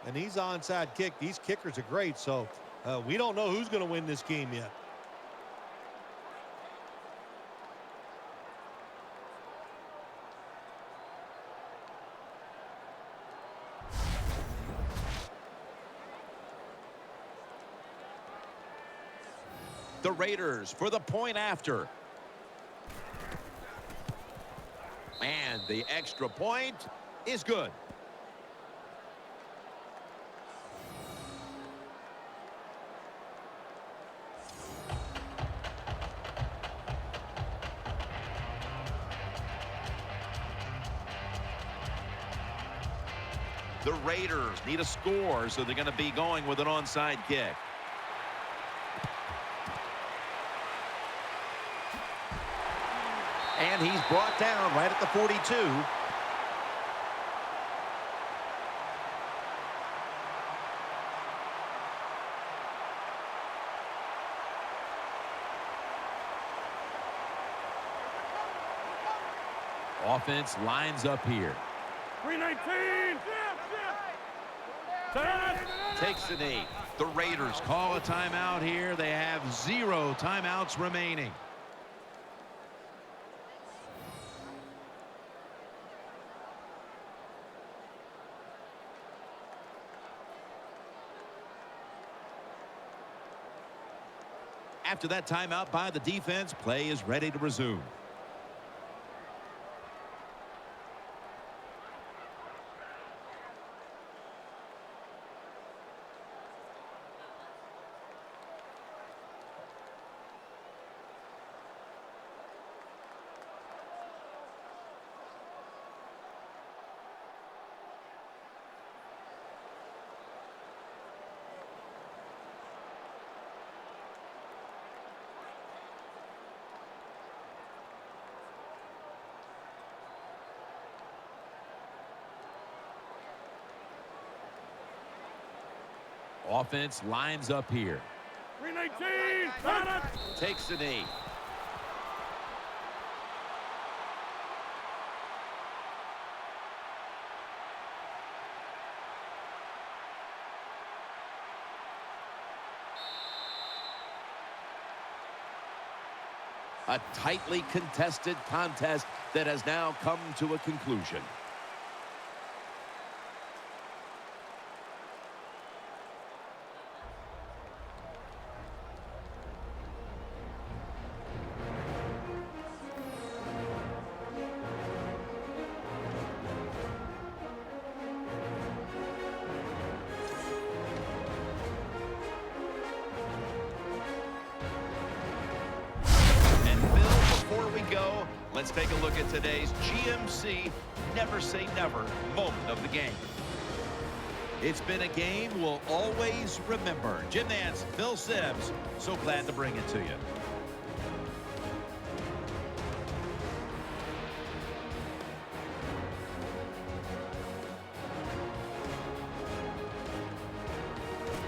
And these onside kick, these kickers are great, so we don't know who's going to win this game yet. The Raiders for the point after. And the extra point is good. The Raiders need a score, so they're going to be going with an onside kick. And he's brought down right at the 42. Offense lines up here. 319. Takes the knee. The Raiders call a timeout here. They have 0 timeouts remaining. After that timeout by the defense, play is ready to resume. Offense lines up here. 319. Takes the knee. A tightly contested contest that has now come to a conclusion. Let's take a look at today's GMC Never Say Never moment of the game. It's been a game we'll always remember. Jim Nance, Phil Simms, so glad to bring it to you.